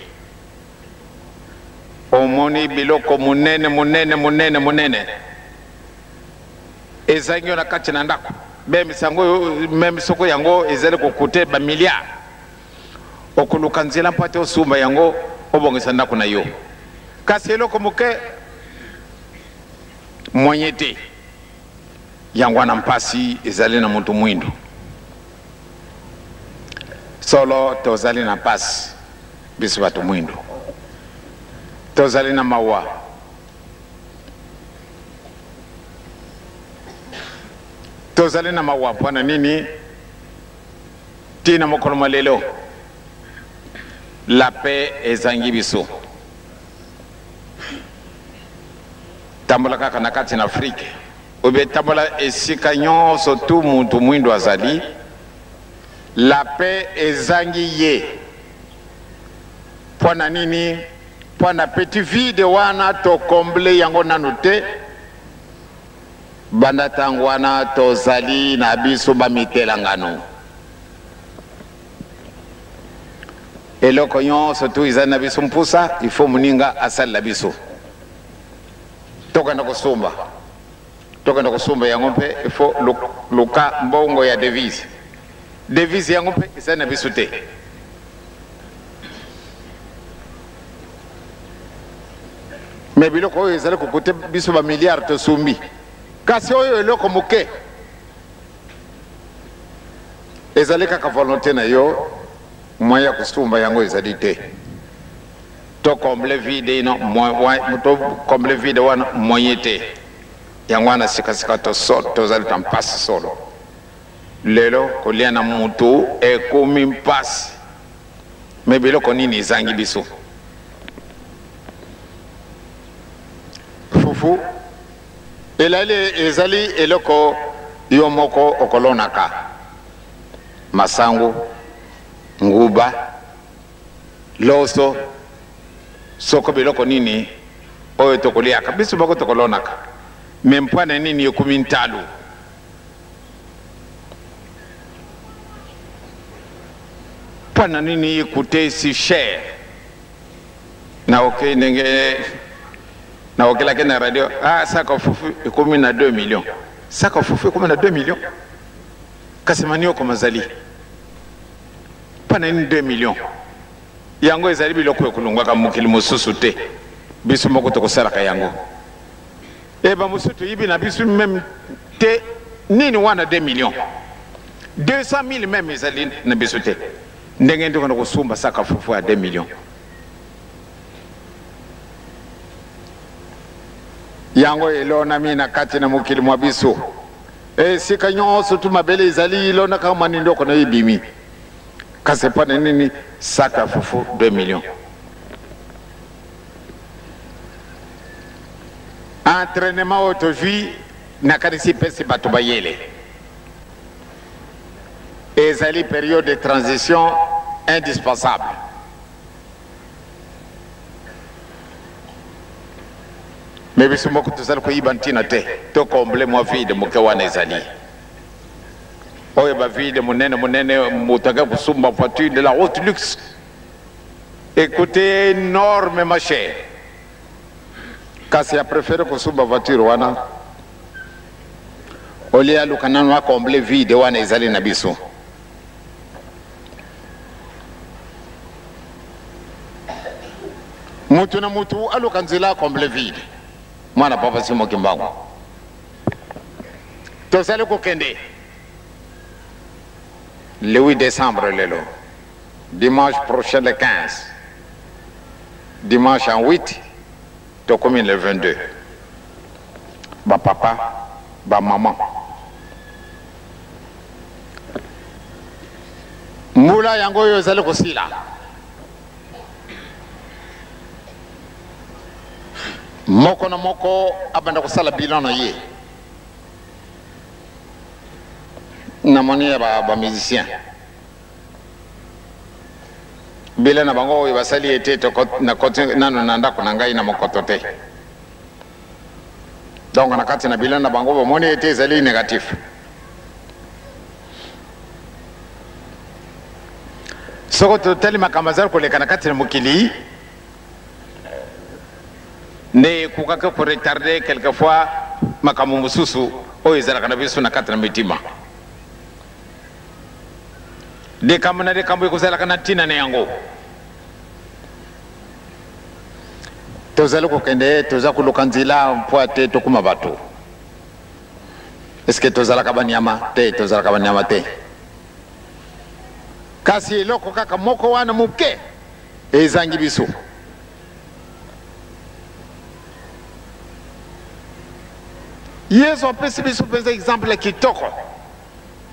omoni biloko munene munene munene munene ezangi yo na kati na ndako meme soko yango ezali kokute bamiliard okoluka nzela mpo ate osumba yango obongisa ndako na yo kasi eloko moke moyen te yango wana mpasi ezali na moto mwindo solo tozali na mpasi biso bato mwindo tozali na mawa tozali na mawa mpona nini ntina mokolo malelo la paix ezangi biso tambola kaka na kati na Afrique obe tambola esika nyonso tu muntu mwindo azali la paix ezangi ye mpona nini mpona petit vide wana tokomble yango nanu te banda ntango wana tozali na biso bamitelangano eloko nyonso tu ezali na biso mpusa ifo moninga asalela biso tokenda kosumba yango mpe ifo luka mbongo ya devise yango mpe ezali na biso te me biloko oyo ezali kokute biso bamiliard tosumbi kasi oyo eloko moke ezali kaka volonté na yo moyen ya kosumba yango ezali te tokomble vide ino tokomble vide wana moyen te yango wana sikasika tozali ta mpasi solo lelo kolia na mutu ekomi mpasi me biloko nini ezangi biso fufu ezali eloko yo moko okolonaka masango nguba loso soko biloko nini oyo tokoliaka biso moko tokolonaka me mpwana nini ekumi ntalu mpwana nini ekute si cher naokelaki na radio saka fufu ekomi na 2 millions saka fufu ekomi na 2 millions kasi mani oko mazali mpana nini 2 millions yango ezali biloko ekolongwaka mokili mosusu te biso moko tokosalaka yango e bamosusu yibi na biso même te nini wana 2 millions 200 000 même ezali na biso te ndenge ndi kono kusumba saka fufu ya 2 millions yango elona mina kati na mokili mwa biso esika nyonso tu mabele ezali ilona kama ni ndoko na ibimi kasi pa na nini saka fufu 2 millions entraînement auto-vie nakanisi pesi bato bayele ezali période de transition indispensable mais biso moko tozali koyiba ntina te tokomble mwa vide moke wana ezali oyo bavide monene monene moto aka kosumba voiture de la haute luxe écoutez énormément cher kasi a préféré kosumba voiture wana olie aluka nano akomble vide wana ezali na biso mutu na mutu aluka nzela akomble vide mwana papa simo kimbangu tozali kokende le 8 décembre lelo dimanche prochain le 15 dimanche en 8 tokomi le 22 ba papa ba maman mula yango oyo ezali kosila moko na moko abanda kosala bilan na ye namoni ya ba musicien bilan na bango oyo basali ete na koti nano na ndako na ngai na mokoto te donc na kati na bilan na bango bamoni ete ezali négatif soko totali makambo azali koleka na kati na mokili ne kukaka ko retarder quelquefois makambo mosusu oyo ezalaka na biso na kati na mitima de kambo na de kambo ekozalaka na ntina na yango tozali kokende toza koluka nzela mpo ate tokuma bato eske tozalaka banyama te tozalaka banyama te kasi eloko kaka moko wana moke ezangi biso yesu apesi biso mpenza exemple kitoko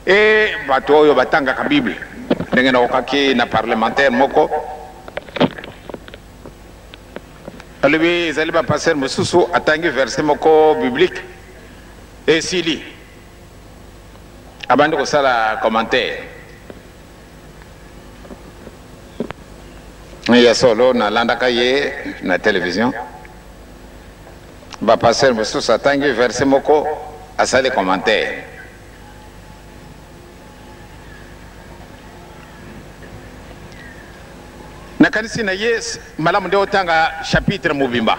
e bato oyo batangaka bible ndenge nakokaki na parlementaire moko alobi ezali bapaster mosusu atangi verset moko biblique esili abandi kosala commentaire ya solo nalandaka ye na télévision bapaster mosusu atangi verset moko asali commentaire nakanisi na ye malamu nde otanga chapitre mobimba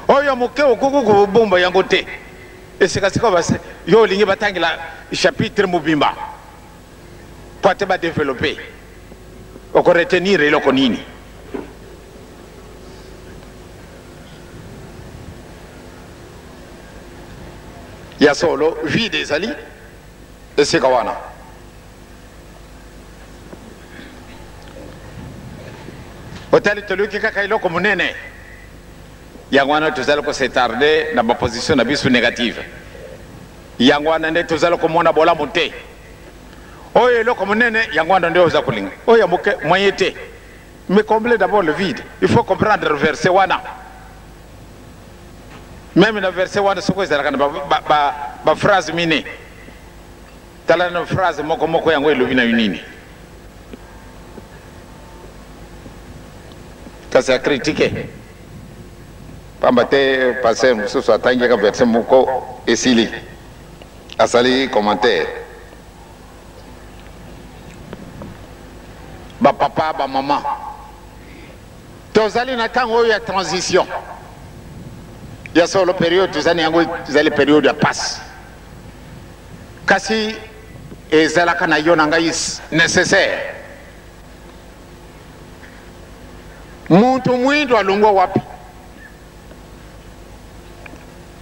oyo moke okoki kobomba yango te esikasika base yo olingi batangela chapitre mobimba po ate badevelope okoretenir eloko nini ya solo vide ezali esika wana otali toluki kaka eloko monene yango wana tozali kosetarde na baposition na biso négative yango wana nde tozali komona bolamu te oyo eloko monene yango wana nde oza kolinga oyo moke moyen te mais combler d'abord le vide il faut comprendre le verset wana même na verset wana soko ezalaka na ba phrase mine tala na phrase moko moko yango elobi na nini kasi acritique pamba te passer mosusu atangaka verset moko esili asali commentaire bapapa bamama tozali na ntango oyo ya transition ya solo période tozali yango ezali période ya passe kasi ezalaka na yo na ngai nécessaire muntu mwindo alongwa wapi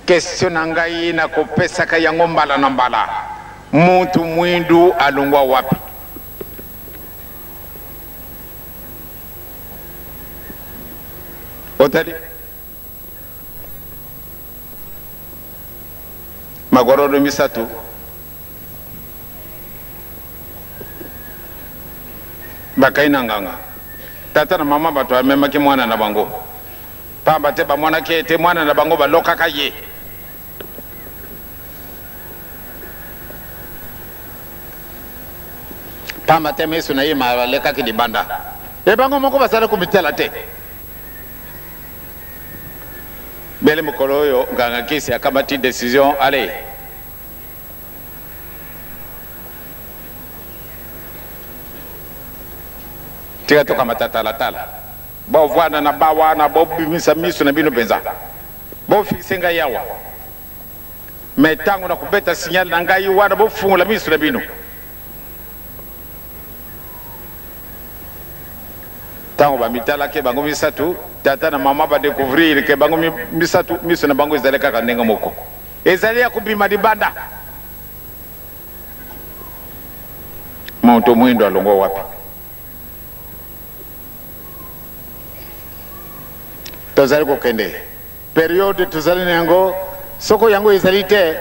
question na ngai na kopesaka yango mbala na mbala, mutu mwindu alungwa wapi? Otali magorodo misatu bakaina nganga tata na mama batu amemaki mwana na bango pamba te bamwana ke te mwana na bango balokaka ye pamba te mesu na ye malekaki libanda e bango moko basala kumitela te bele mokolo oyo nganga kisi akamati décision allez tika toka matatalatala bovwana na bawana bobimisa miso na bino penza bofikise ngai yawa me tango na kubeta sinyali na ngai wana bofungula miso na bino tango bamitala ke bango misatu tata na mama badécouvrir ke bango misatu miso na bango ezali kaka ndenge moko ezali ya kubima libanda moto mwindo alongo wapi tozali kokende période tozali na yango soko yango ezali te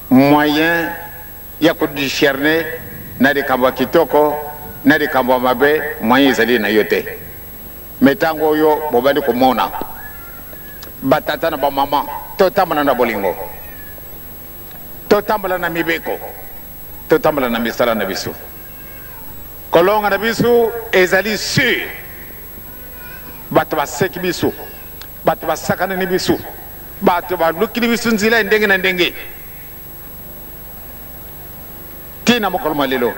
moyen ya kodiscerne na likambo ya kitoko na likambo ya mabe moyen ezali na yo te me ntango oyo bobandi komona batata na bamama totambola na bolingo totambola na mibeko totambola na misala na biso kolonga na biso ezali sur bato baseki biso bato basakana ni biso bato balukili biso nzila ndenge na ndenge tina mokolo malelo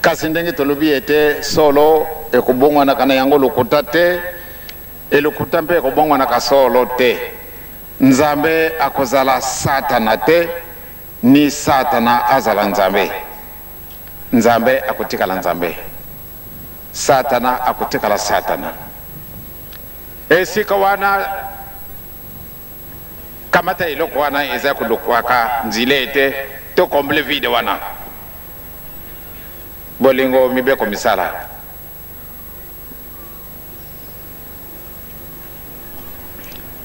kasi ndenge tolobi ete solo ekobongwana kana yango lokuta te elokuta mpe ekobongwana ka solo te nzambe akozala satana te ni satana azala nzambe nzambe akotikala nzambe satana akutikala satana esika wana kamata iloko wana eza kulukwaka nzile ete to komble vide wana bolingo mibeko misala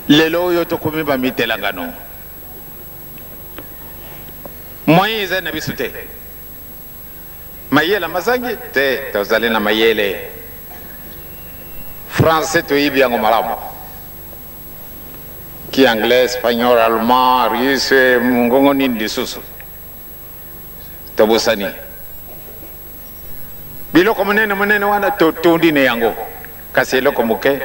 lelo oyo tokomi bamitelangano moyen eza na biso te mayele mazangi te tozali na mayele français toyibi yango malamu ki anglais espagnol allemand russe ngongo nini lisusu tobosani biloko monene wana totundi ne yango kasi eloko moke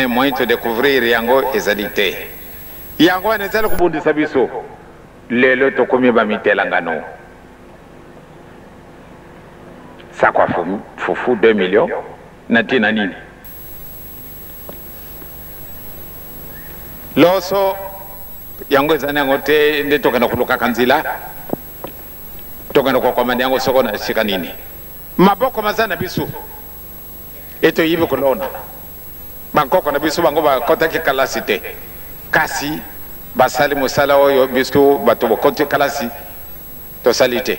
moyen to découvrir yango ezali te yango wana ezali kobundisa biso lelo tokomi bamitelangano sakwa fufu 2 millions na tina nini loso yango ezali yango te nde tokenda kulukaka nzila tokenda kokomanda yango soko na sika nini maboko maza na biso eto yibi kolona bankoko na biso bango bakotaki kalasi te kasi basali mosala oyo biso bato bakoti kalasi tosali te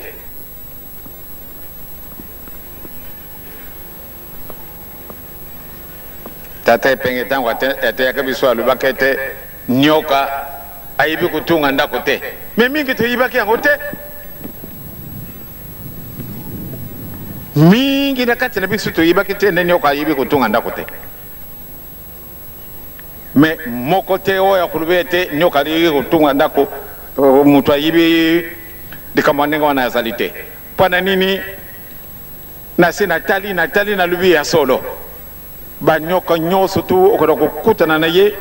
tata epenge ntango ateyaka biso alobaka ete nyoka ayibi kutunga ndako te me mingi toyibaki yango te mingi na kati na biso toyibaki te nde nyoka ayibi kutunga ndako te me moko te oyo akolobi ete nyoka ayibi kutunga ndako moto ayibi likambo ndenge wana azali te mpona nini nasi natali nalobi ya solo banyoka nyonso tu okoda kokutana na ye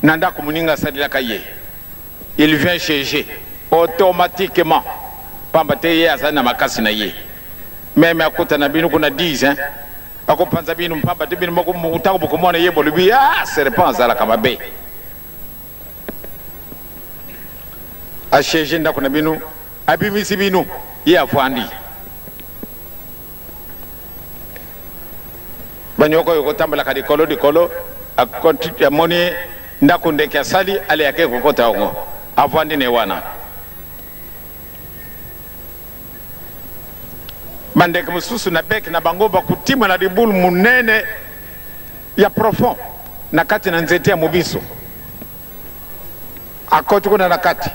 na ndako moninga asalelaka ye il vient chercher automatiquement pamba te ye azali na makasi na ye meme akutana bino kuna 10 akopanza bino pamba te bino moko ntango bokomona ye bolobi serpent azalaka mabe acharge ndako na bino abimisi bino ye avwandi banyoko yoko tambala kadi kolo di kolo akoti amoni ndakunde kya sali ale yake kokota ngo avandi ne wana mandeke mususu na beki na bango bakutima na dibulu munene ya profond na kati na nzete ya mubiso akoti kuna na kati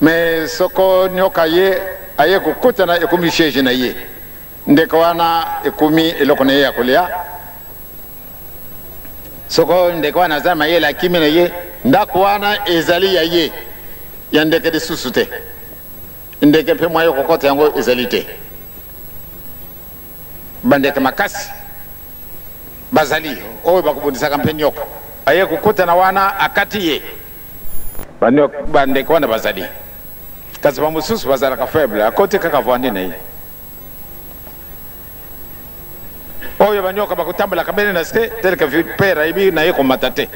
me soko nyoka ye aye kukuta na ekumi sheje na ye ndeka wana ekumi eloko na ye ya kulia soko ndeka wana zama ye la kimi na ye ndako wana ezali ya ye ya ndeke de susute ndeke pe mwayo kokota yango ezali te bandeke makasi bazali oyo bakubundisaka mpe nyoka aye kukuta na wana akati ye bandeke wana bazali kasi bamususu bazalaka faible akoti kaka vandi na ye oyo banyoka bakutambulaka bene na se teleka vipera ibi na ye komata te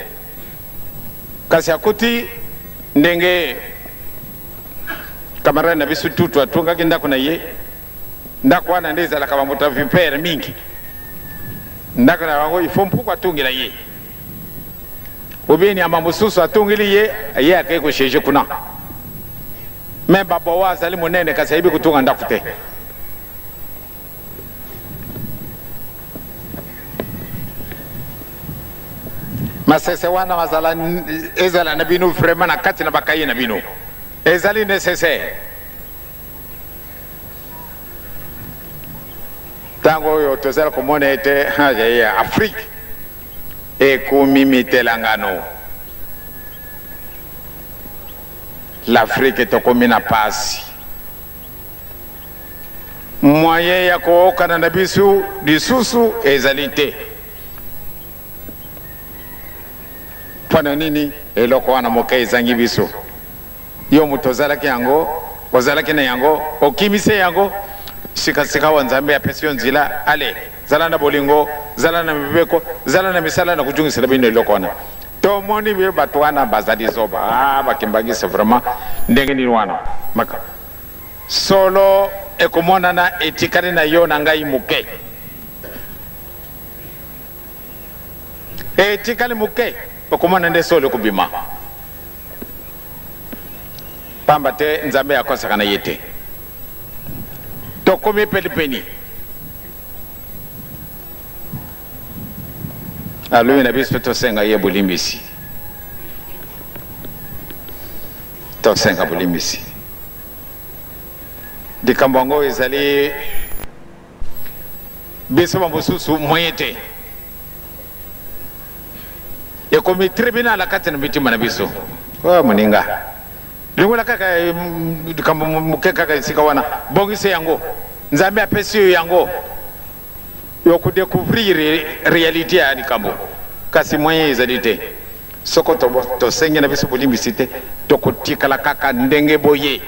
kasi akuti ndenge kamarani na biso tutu atungaki ndako na ye ndako wana nde ezalaka bamuta vipere mingi ndako na bango ifo mpuku atungila ye ubini ama mususu atungili ye akei kusheje kuna me babowa azali munene kasi aibi kutunga ndako te masese wana ezala na bino vraiment na kati na bakaye na bino ezali nécessaire tango oyo tozala komona ete ya Afrique ekumimitelangano l'Afrique tokomi na pasi moyen ya kookana na biso lisusu ezali te mpona nini eloko wana moke ezangi biso yo moto ozalaki yango ozalaki na yango okimise yango sikasika wa nzambe apesi yo nzela ale zala na bolingo zala na mibeko zala na misala na kujungisela bino eloko wana tomoni be bato wana bazali zoba bakimbangisa vraiment ndenge nini wana maka solo ekomonana etikali na yo na ngai moke etikali moke okomona nde solo kubima pamba te nzambe akosaka na ye te tokomi pelipeni alobi na biso tosenga ye bolimbisi tosenga bolimbisi likambo yango ezali biso bamosusu moye te ekomi tribunal kati na mitima na biso moninga lingola kaka likambo moke kaka esika wana bongise yango nzambe apesi yo yango yokudécouvrir réalité ya likambo kasi moyen ezali te soko tosenge na biso bolimbisi te tokotikala kaka ndenge boye.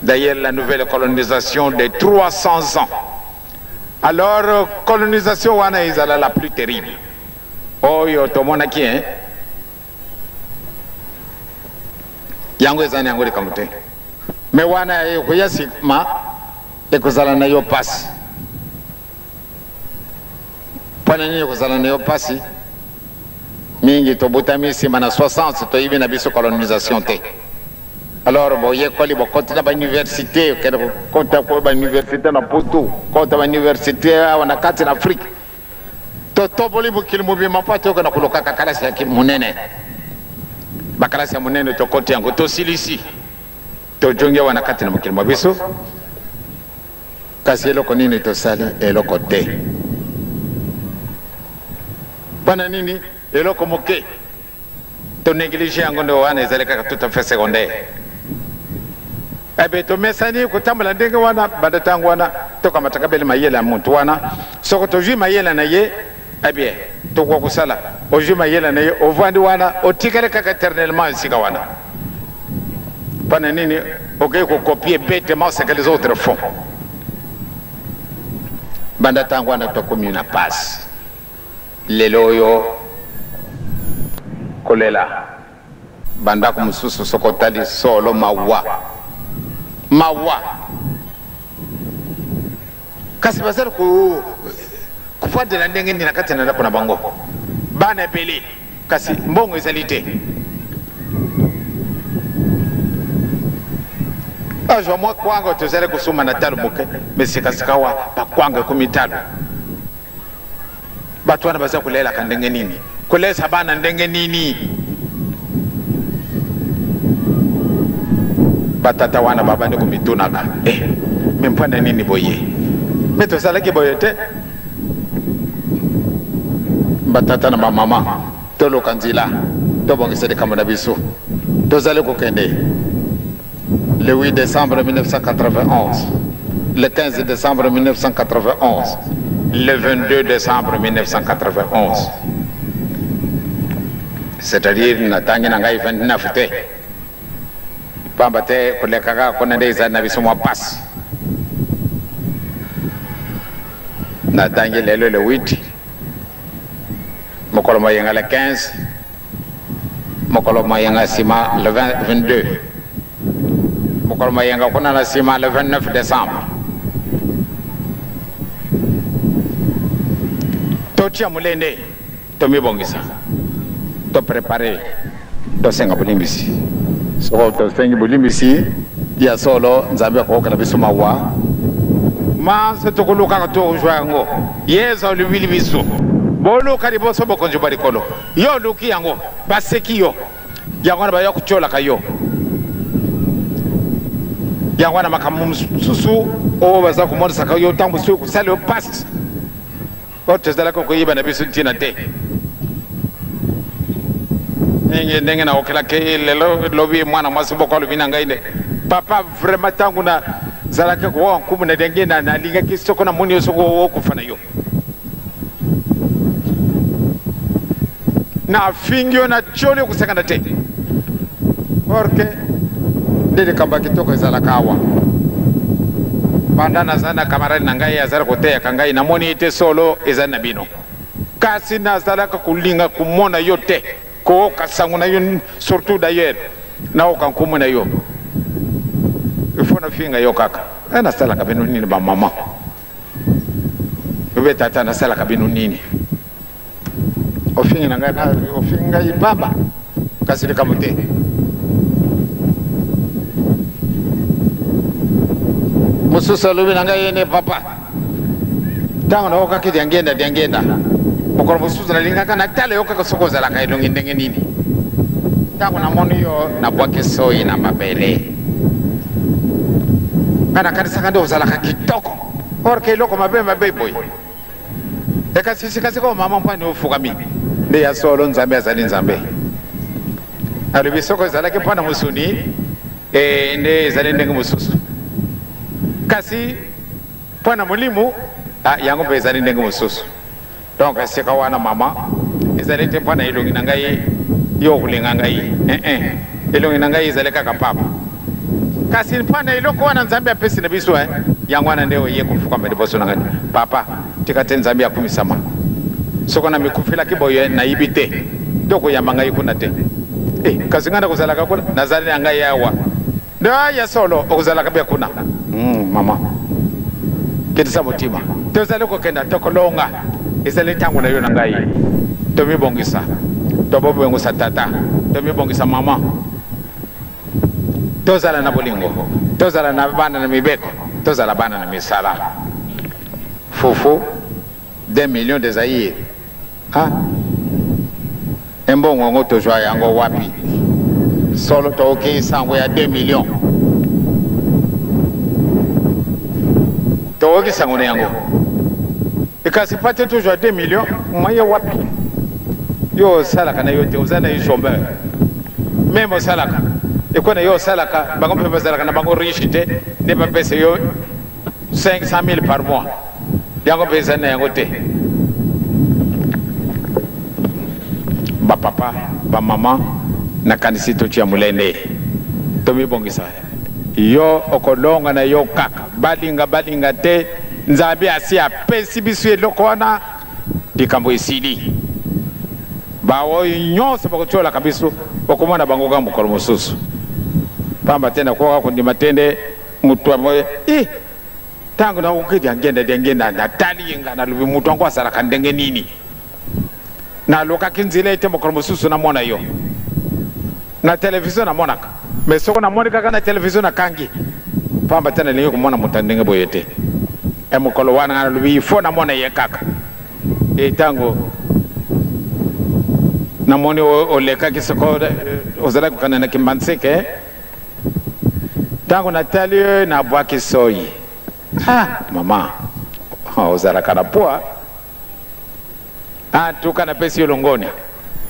D'ailleurs, la nouvelle colonisation de 300 ans. Alors, colonisation wana ezala la plus terrible. Oh, yo tomona ki hein. Yango ezani yango likamute. Me wana yo yasima ekozala na yo pasi. Pana ni ekozala na yo pasi. Mingi tobutami sima na 60 to yibi na biso colonisation te. Alors, bon, il y a quoi les côtés de l'université, côté de l'université na Poutou, côté de l'université en Afrique. Toto boli bukil mubi mapato kana kuloka kalasi ya munene. Bakalasi ya munene to côté yango to silisi. To jonge wana kati na mukil mabiso. Kasi eloko nini to sali eloko te. Bana nini eloko moke. To négliger yango ndo wana ezaleka tout à fait secondaire. Ebe to mesani kutambula ndenge wana badatangu wana toka matakabele mayela muntu wana soko toji mayela na ye ebe to kwa kusala oji mayela na ye ovandi wana otikale kaka éternellement sika wana pana nini okay ko copier bêtement ce que les autres font badatangu wana to commune passe leloyo kolela banda kumususu soko tali solo mawa kasi basala kufuatela ndenge nini nakati na kuna bango bana pele kasi mbongo ezalite ajo mwa kwanga tozale kusuma na talo muke mesikasikawa pakwanga kumitalo batu wana baza kulela kandenge nini kulesa bana ndenge nini batata wana baba ndi kumitunaka mempwana nini boye meto salaki boye te batata na mama toloka nzila tobongisele kamona biso tozale kokende le 8 décembre 1991 le 15 décembre 1991 le 22 décembre 1991 c'est-à-dire natangi na ngai 29 te pamba te kulekaka kona ndeza na biso mwa pasi natangi lelo le 8 mokolo mayenga le 15 mokolo mayenga sima le 22 mokolo mayenga kuna na sima le 29 décembre totia mulende tomibongisa to préparer to senga bulimbisi soko to senga bulimbisi ya solo nzambe ko kala biso mawa ma se to kuluka ka to jwango yezo libili biso bolo kali boso bokonjo barikolo yo luki yango baseki yo yango na ba yakuchola kayo yango na makamu susu o baza kumonisa kayo tambu su kusale past otezala ko yiba na biso ntina te ndenge na okela ke lelo lobi mwana mwasi bokolo bina ngainde papa vraiment tangu na zalaka ko nkumu na ndenge na linga kisoko na muni yosoko okufana yo na fingio na chole kusakana te porque ndele kamba kitoko zalaka awa bandana sana kamarani na ngai azara koteya kangai na moni ite solo ezana bino kasi na zalaka kulinga kumona yote ko kasangu na yo surtout d'ailleurs na okankumu na yo ifona finga yo kaka na sala kabino nini ba mama bebe tata na sala kabino nini ofinga na ngai ofinga ibaba kasi likamute mususa lubi na ngai ene papa tango na okaki diangenda mokolo mususa na lingaka na tale yoka kosokoza la kai longi ndenge nini tango na moni yo na bwake soi na mabele kana kanisa kando zala ka kitoko orke loko mabe boy eka sisi ko mama mpani ofuka mimi nde ya solo nzambe azali nzambe alibisoko zala ke pana musuni nde zali ndenge mususu kasi pana mulimu yango mpe ezali ndenge mosusu donc esika wana mama ezali te mpona elongi na ngai yo kolinga ngai elongi na ngai ezali kaka papa kasi mpona eloko wana nzambe apesi na biso yango wana nde oye kofukama liboso na ngai papa tika te nzambe akumisama soko na mikufelaki boye nayibi te tokoyamba ngai kuna te kasi ngai nakozalaka kuna nazali na ngai awa nde ya solo okozalaka bia kuna mama ketisa motima tozali kokenda tokolonga ezali ntango na yo na ngai tomibongisa tobobongosa tata tomibongisa mama tozala na bolingo tozala na bana na mibeko tozala bana na misala fufu 2 millions de Zaïre embongo ngo tozwa yango wapi solo toke sango ya 2 millions toki sango na yango ikasi pate toujours 2 millions moyen wapi yo salaka na yo te uzana yo chômeur même salaka ekona yo salaka bango pe bazalaka na bango riche te ne pas pese yo 500,000 par mois yango pesa na yango te ba papa ba mama na kanisi to chia mulende to mi bongisa yo okolonga na yo kaka balinga te nzambe asi apesi biso eloko wana likambo esili bawo nyonso bakotyolaka biso okomona bango ka mokolo mosusu pamba te na koka kondima tende mutu amoye tangu na ukiti angenda na tali yenga na lubi mutu wangu asara kandenge nini na loka kinzile ite mokolo mususu na mona yo na televizio na monaka mesoko na monika kana televizio na kangi pamba tena lingi kumona mutandenge boyete mokolo wana ngana lubi ifo na mona ye kaka tangu na moni oleka kisoko ozala kukana na kimbanseke tangu na tali na bwaki soyi mama ozala kana poa tukana pesi yolongoni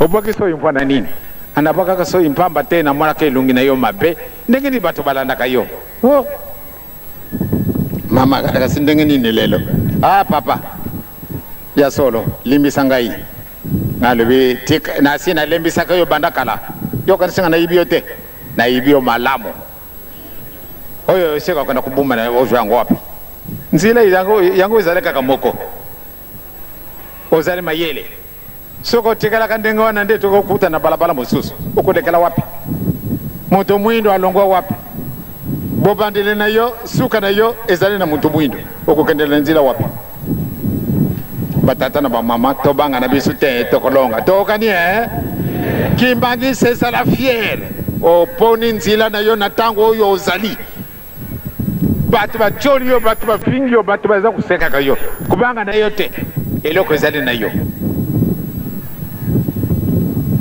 obwaki soyi mpwana nini anapaka ka soyi mpamba tena mwana ke lungi na yo mabe ndenge ni bato balanda kayo mama akasindenge nini lelo papa ya solo limbisa ngai ngalobi tik na sina limbisa kayo bandakala yo kanisa na ibio te na ibio malamu oyo seka kana kubuma na ozo yangu wapi nzila yangu izaleka kamoko ozali mayele soko tikala kandenga wana nde toko kuta na balabala mususu ukulekela wapi moto mwindo alongwa wapi bobandile na yo suka na yo ezali na moto mwindo ukukendela nzila wapi batata na bamama tobanga na bisu te tokolonga tokani kimbangi c'est la fière oponi nzila na yo na tango oyo ozali batu bacholi yo batu bafingi yo batu baza kuseka kayo kubanga na yo te eloko ezali na yo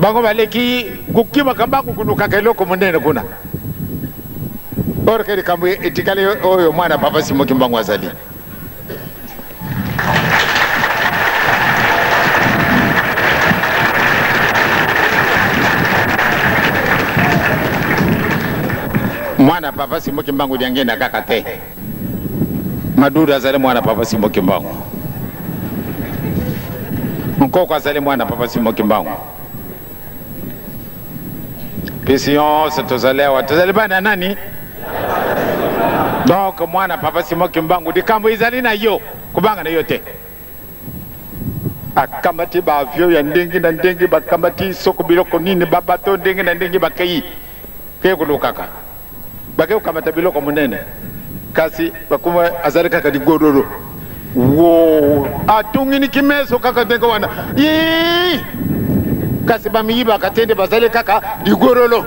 bango baleki kukima kambangu kunuka keloko munene kuna orkeli kambu etikale oyo mwana papa simo kimbangu azali mwana papa simo kimbangu diangenda kaka te madura azali mwana papa simo kimbangu nkoko azali mwana papa simo kimbangu Pision se tozalewa tozali bana nani donc mwana papa simo kimbangu dikambo izali na yo kubanga na yo te akamati ba avyo ya ndengi na ndengi bakamati soko biloko nini babato ndengi na ndengi bakai ke kulukaka bake ukamata biloko munene kasi bakuma azali kaka digororo wo atungini kimeso kaka ndengo wana kasi bamiyiba katende bazali kaka digorolo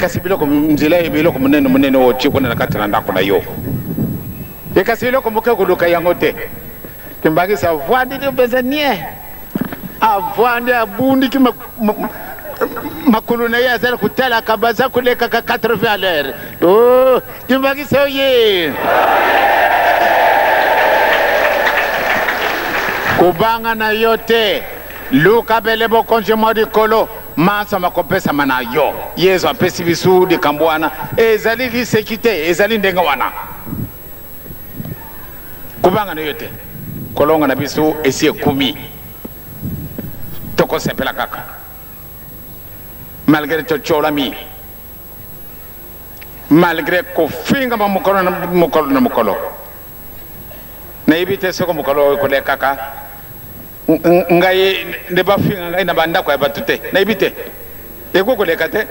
kasi biloko mzila biloko munene oti kuna nakatana ndako na yo kasi biloko muke kuluka yango te kimbagi sa voix de bezanie avande abundi ki makulu na ya zala kutala kabaza kuleka ka 80 à l'heure kimbagi soye kubanga na yote luka belebo konje modi kolo mansa makopesa mana yo yezo apesi bisu de kambwana ezali li sekite ezali ndenga wana kubanga na yote kolonga na bisu esi 10 toko sepela kaka malgré chochola mi malgré ko finga mukolo na ibite soko mukolo ko le kaka ngai ne ba finga ngai na banda ko batute na ibite eko ko le kate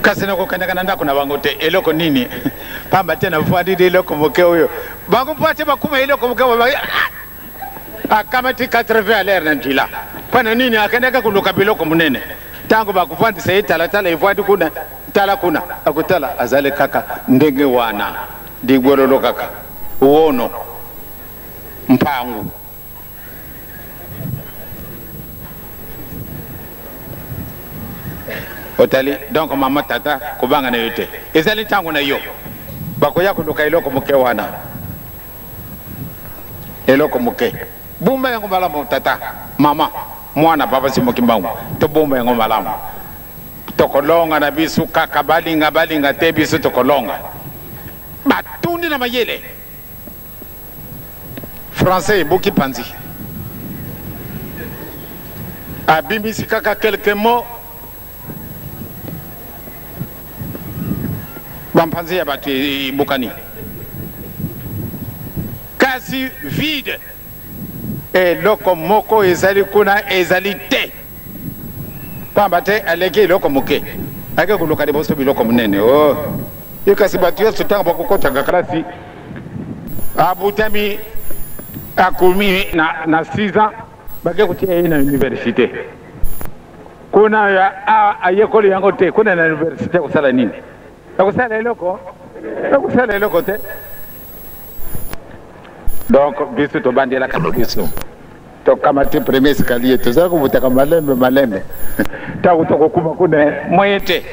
kasena ko kana ndako na bango te eloko nini pamba tena fuadi de eloko moke oyo bango pate bakuma eloko moke akamati 80 à l'heure ndila pana nini akendeka kuluka biloko munene tango bakufandi sai tala ifuadi kuna tala kuna akutala azale kaka ndenge wana digololo kaka uono mpangu otali donc mama tata kubanga na yote ezali tango na yo bakoya kuluka iloko muke wana eloko muke bumba yango malamu tata mama mwana papa simo kimbangu to bumba yango malamu tokolonga na bisu kaka balinga te bisu tokolonga batundi na mayele français boki panzi abimisi kaka quelques mots bampanzi ya batu bukani vide eloko moko ezali kuna ezali te pamba te aleki iloko muke ake kuluka liboso biloko munene oh ikasi batu yesu tanga bakukotanga kalasi abutami akumi na 6 ans bake kutia na universite kuna ya ayekoli yango te kuna na universite kusala nini akusala eloko te donc biso to bandela kabiso to kama te premier escalier to zako butaka malembe ta utoko kuma kuna moyete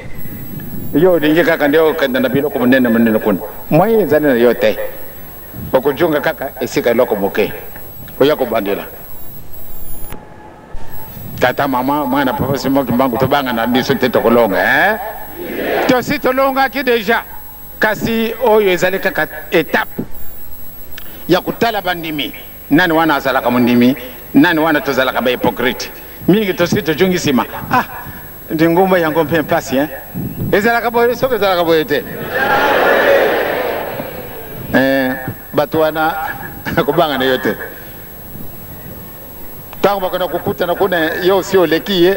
yo dinge kaka ndio kanda na biloko munene kuna moye zana yote okujunga kaka esika loko moke oya ko bandela tata mama mwana papa simo kimbangu to banga na biso te to kolonga to si to longa ki deja kasi oyo ezali kaka étape ya kutala bandimi nani wana azala kama ndimi nani wana tozala kama hypocrite mingi to si to jungi sima ndingomba yango mpe place ezala kama so ezala kama ete batu wana kubanga na yote tangu bakana kukuta na kuna yo sio lekie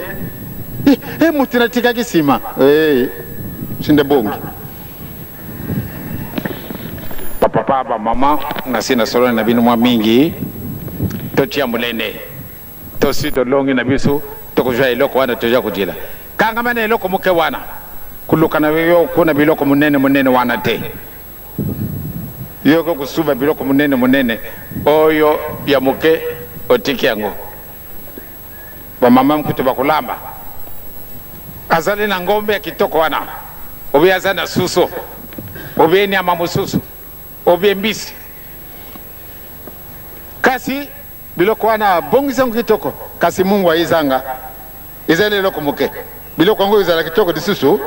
mutina tika kisima shinde bongi papa mama ngasina solo na binu mwa mingi to tia mulene to si to longi na bisu to kujwa iloko wana toja kujila kanga mane iloko muke wana kuluka na yo kuna biloko munene wana te yoko kusuba biloko munene oyo ya muke otiki yango ba mama mkutu bakulamba azali na ngombe ya kitoko wana obi azana suso obi ni ama mususu obi mbisi kasi biloko wana bongisa kitoko kasi Mungu aizanga izali loko muke biloko ngo izala kitoko disusu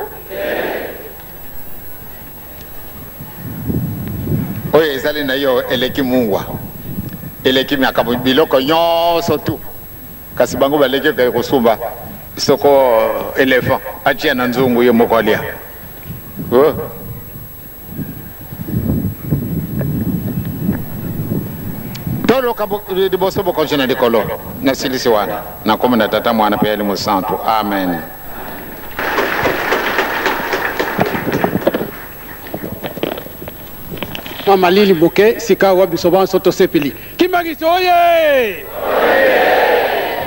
oye izali na yo eleki Mungu eleki miaka biloko nyonso tu kasi bango baleki ka kusumba soko elephant achia na nzungu yo mokolia tolo kabo de boso boko jena de kolo na silisi wana na koma na tata mwana pe ali musantu amen. Mama Lili Boke sika wabisoban soto sepeli kimagisi oye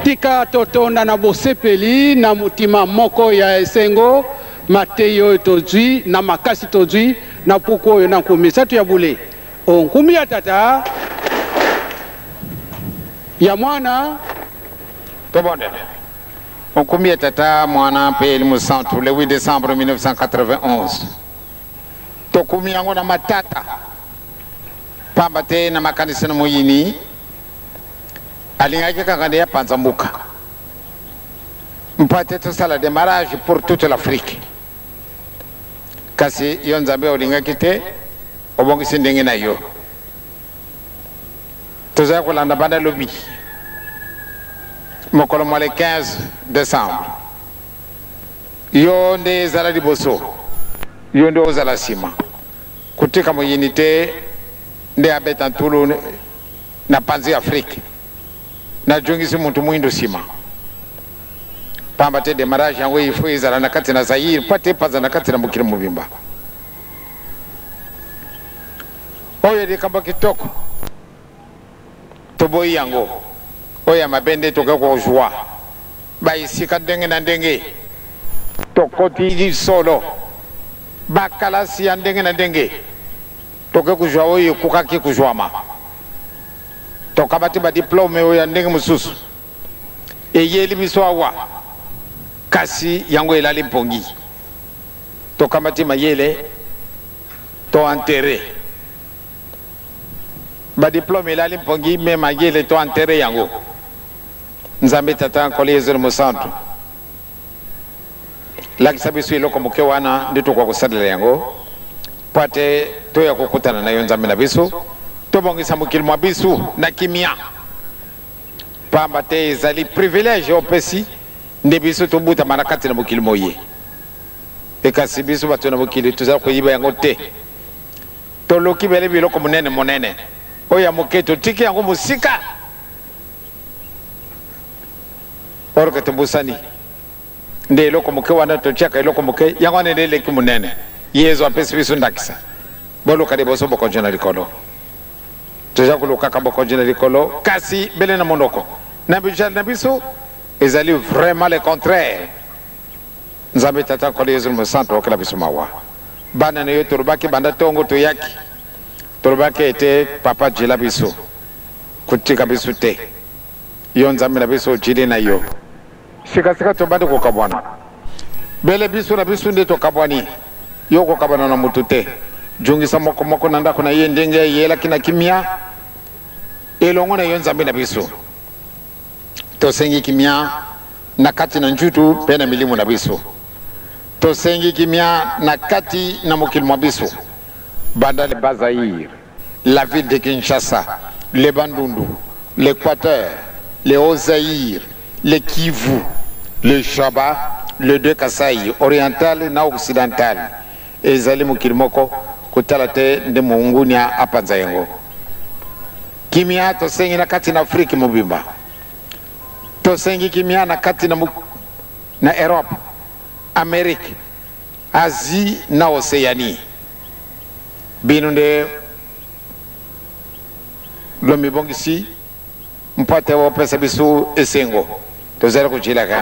tika totonda na bosepeli na mutima moko ya esengo mateyo tozwi na makasi tozwi na puko oyo na nkumisatu ya bule onkumi ya tata ya mwana tobonde onkumi ya tata mwana pe elimu santu le 8 décembre 1991 tokumi yango na matata pamba te na makanisa na muyini alingaki kaka ya panzambuka mpate tosala démarrage pour toute l'Afrique kasi yo nzambe olingaki te obongisi ndenge na yo tozala kolanda banda lobi mokolo mwa le 15 décembre yo nde ezala liboso yo nde ozala nsima kutika muyini te nde abeta ntulu na panzi Afrique na jongisi muntu mwindo sima pamba te démarrage yango ifo ezala na kati na Zaire pate paza na kati na mukili mubimba oyo likamba kitoko toboyi yango oyo mabende toke ko joie bayisika ndenge na ndenge tokoti solo bakalasi ya ndenge na ndenge toke kujwa oyo kukaki kujwama tokabati ba diplome oyo ya ndenge mususu eyeli biso awa kasi yango elali mpongi tokamati mayele to enterré ba diplome elali mpongi me mayele to enterré yango nzambe tata nkoli ezelo musantu lakisa biso eloko moke wana nde tokwa kosalela yango pate toya kokutana na yo nzambe na biso tobongisa mokili mwa biso na kimia pamba te ezali privilège opesi nde biso tobutama na kati na mokili moye ekasi biso bato na mokili tozala koyiba yango te toloki bele biloko monene oyo ya moke totiki yango mosika oroke tobusani nde eloko moke wana totiaka eloko moke yango wana nde eleki monene yesu apesi biso ndakisa boluka liboso bokonzi na likolo toza kolukaka bokonzi na likolo kasi bele na monoko na bijali na biso ezali vraiment le contraire nzambe tata nkolo yesu mosantu okela biso mawa bana na yo tolobaki banda tongo toyaki tolobaki ete papa jela biso kutika biso te yo nzambe na biso ojili na yo sikasika tobandi kokabwana bele biso na biso nde tokabwani yo kokabwana na mutu te jungisa moko na ndako na ye ndenge yeyelaki na kimia elongo na yo nzambe na biso tosengi kimia na kati na njutu mpe na milimu na biso tosengi kimia na kati na mokili mwa biso banda le Bazaïr, la ville de Kinshasa, le Bandundu, l'Équateur, le Haut-Zaïr, le Kivu, le Shaba, le deux Kasaï, oriental na occidental. Ezali mokili moko kutala te nde mungunya apanza yango. Kimia tosengi na kati na Afrika mobimba. Tosengi kimia na kati na Europe, Amerique, Asie na Oceanie. Bino nde lomi bongisi mpate wa pesa bisu esengo tozala kuchilaka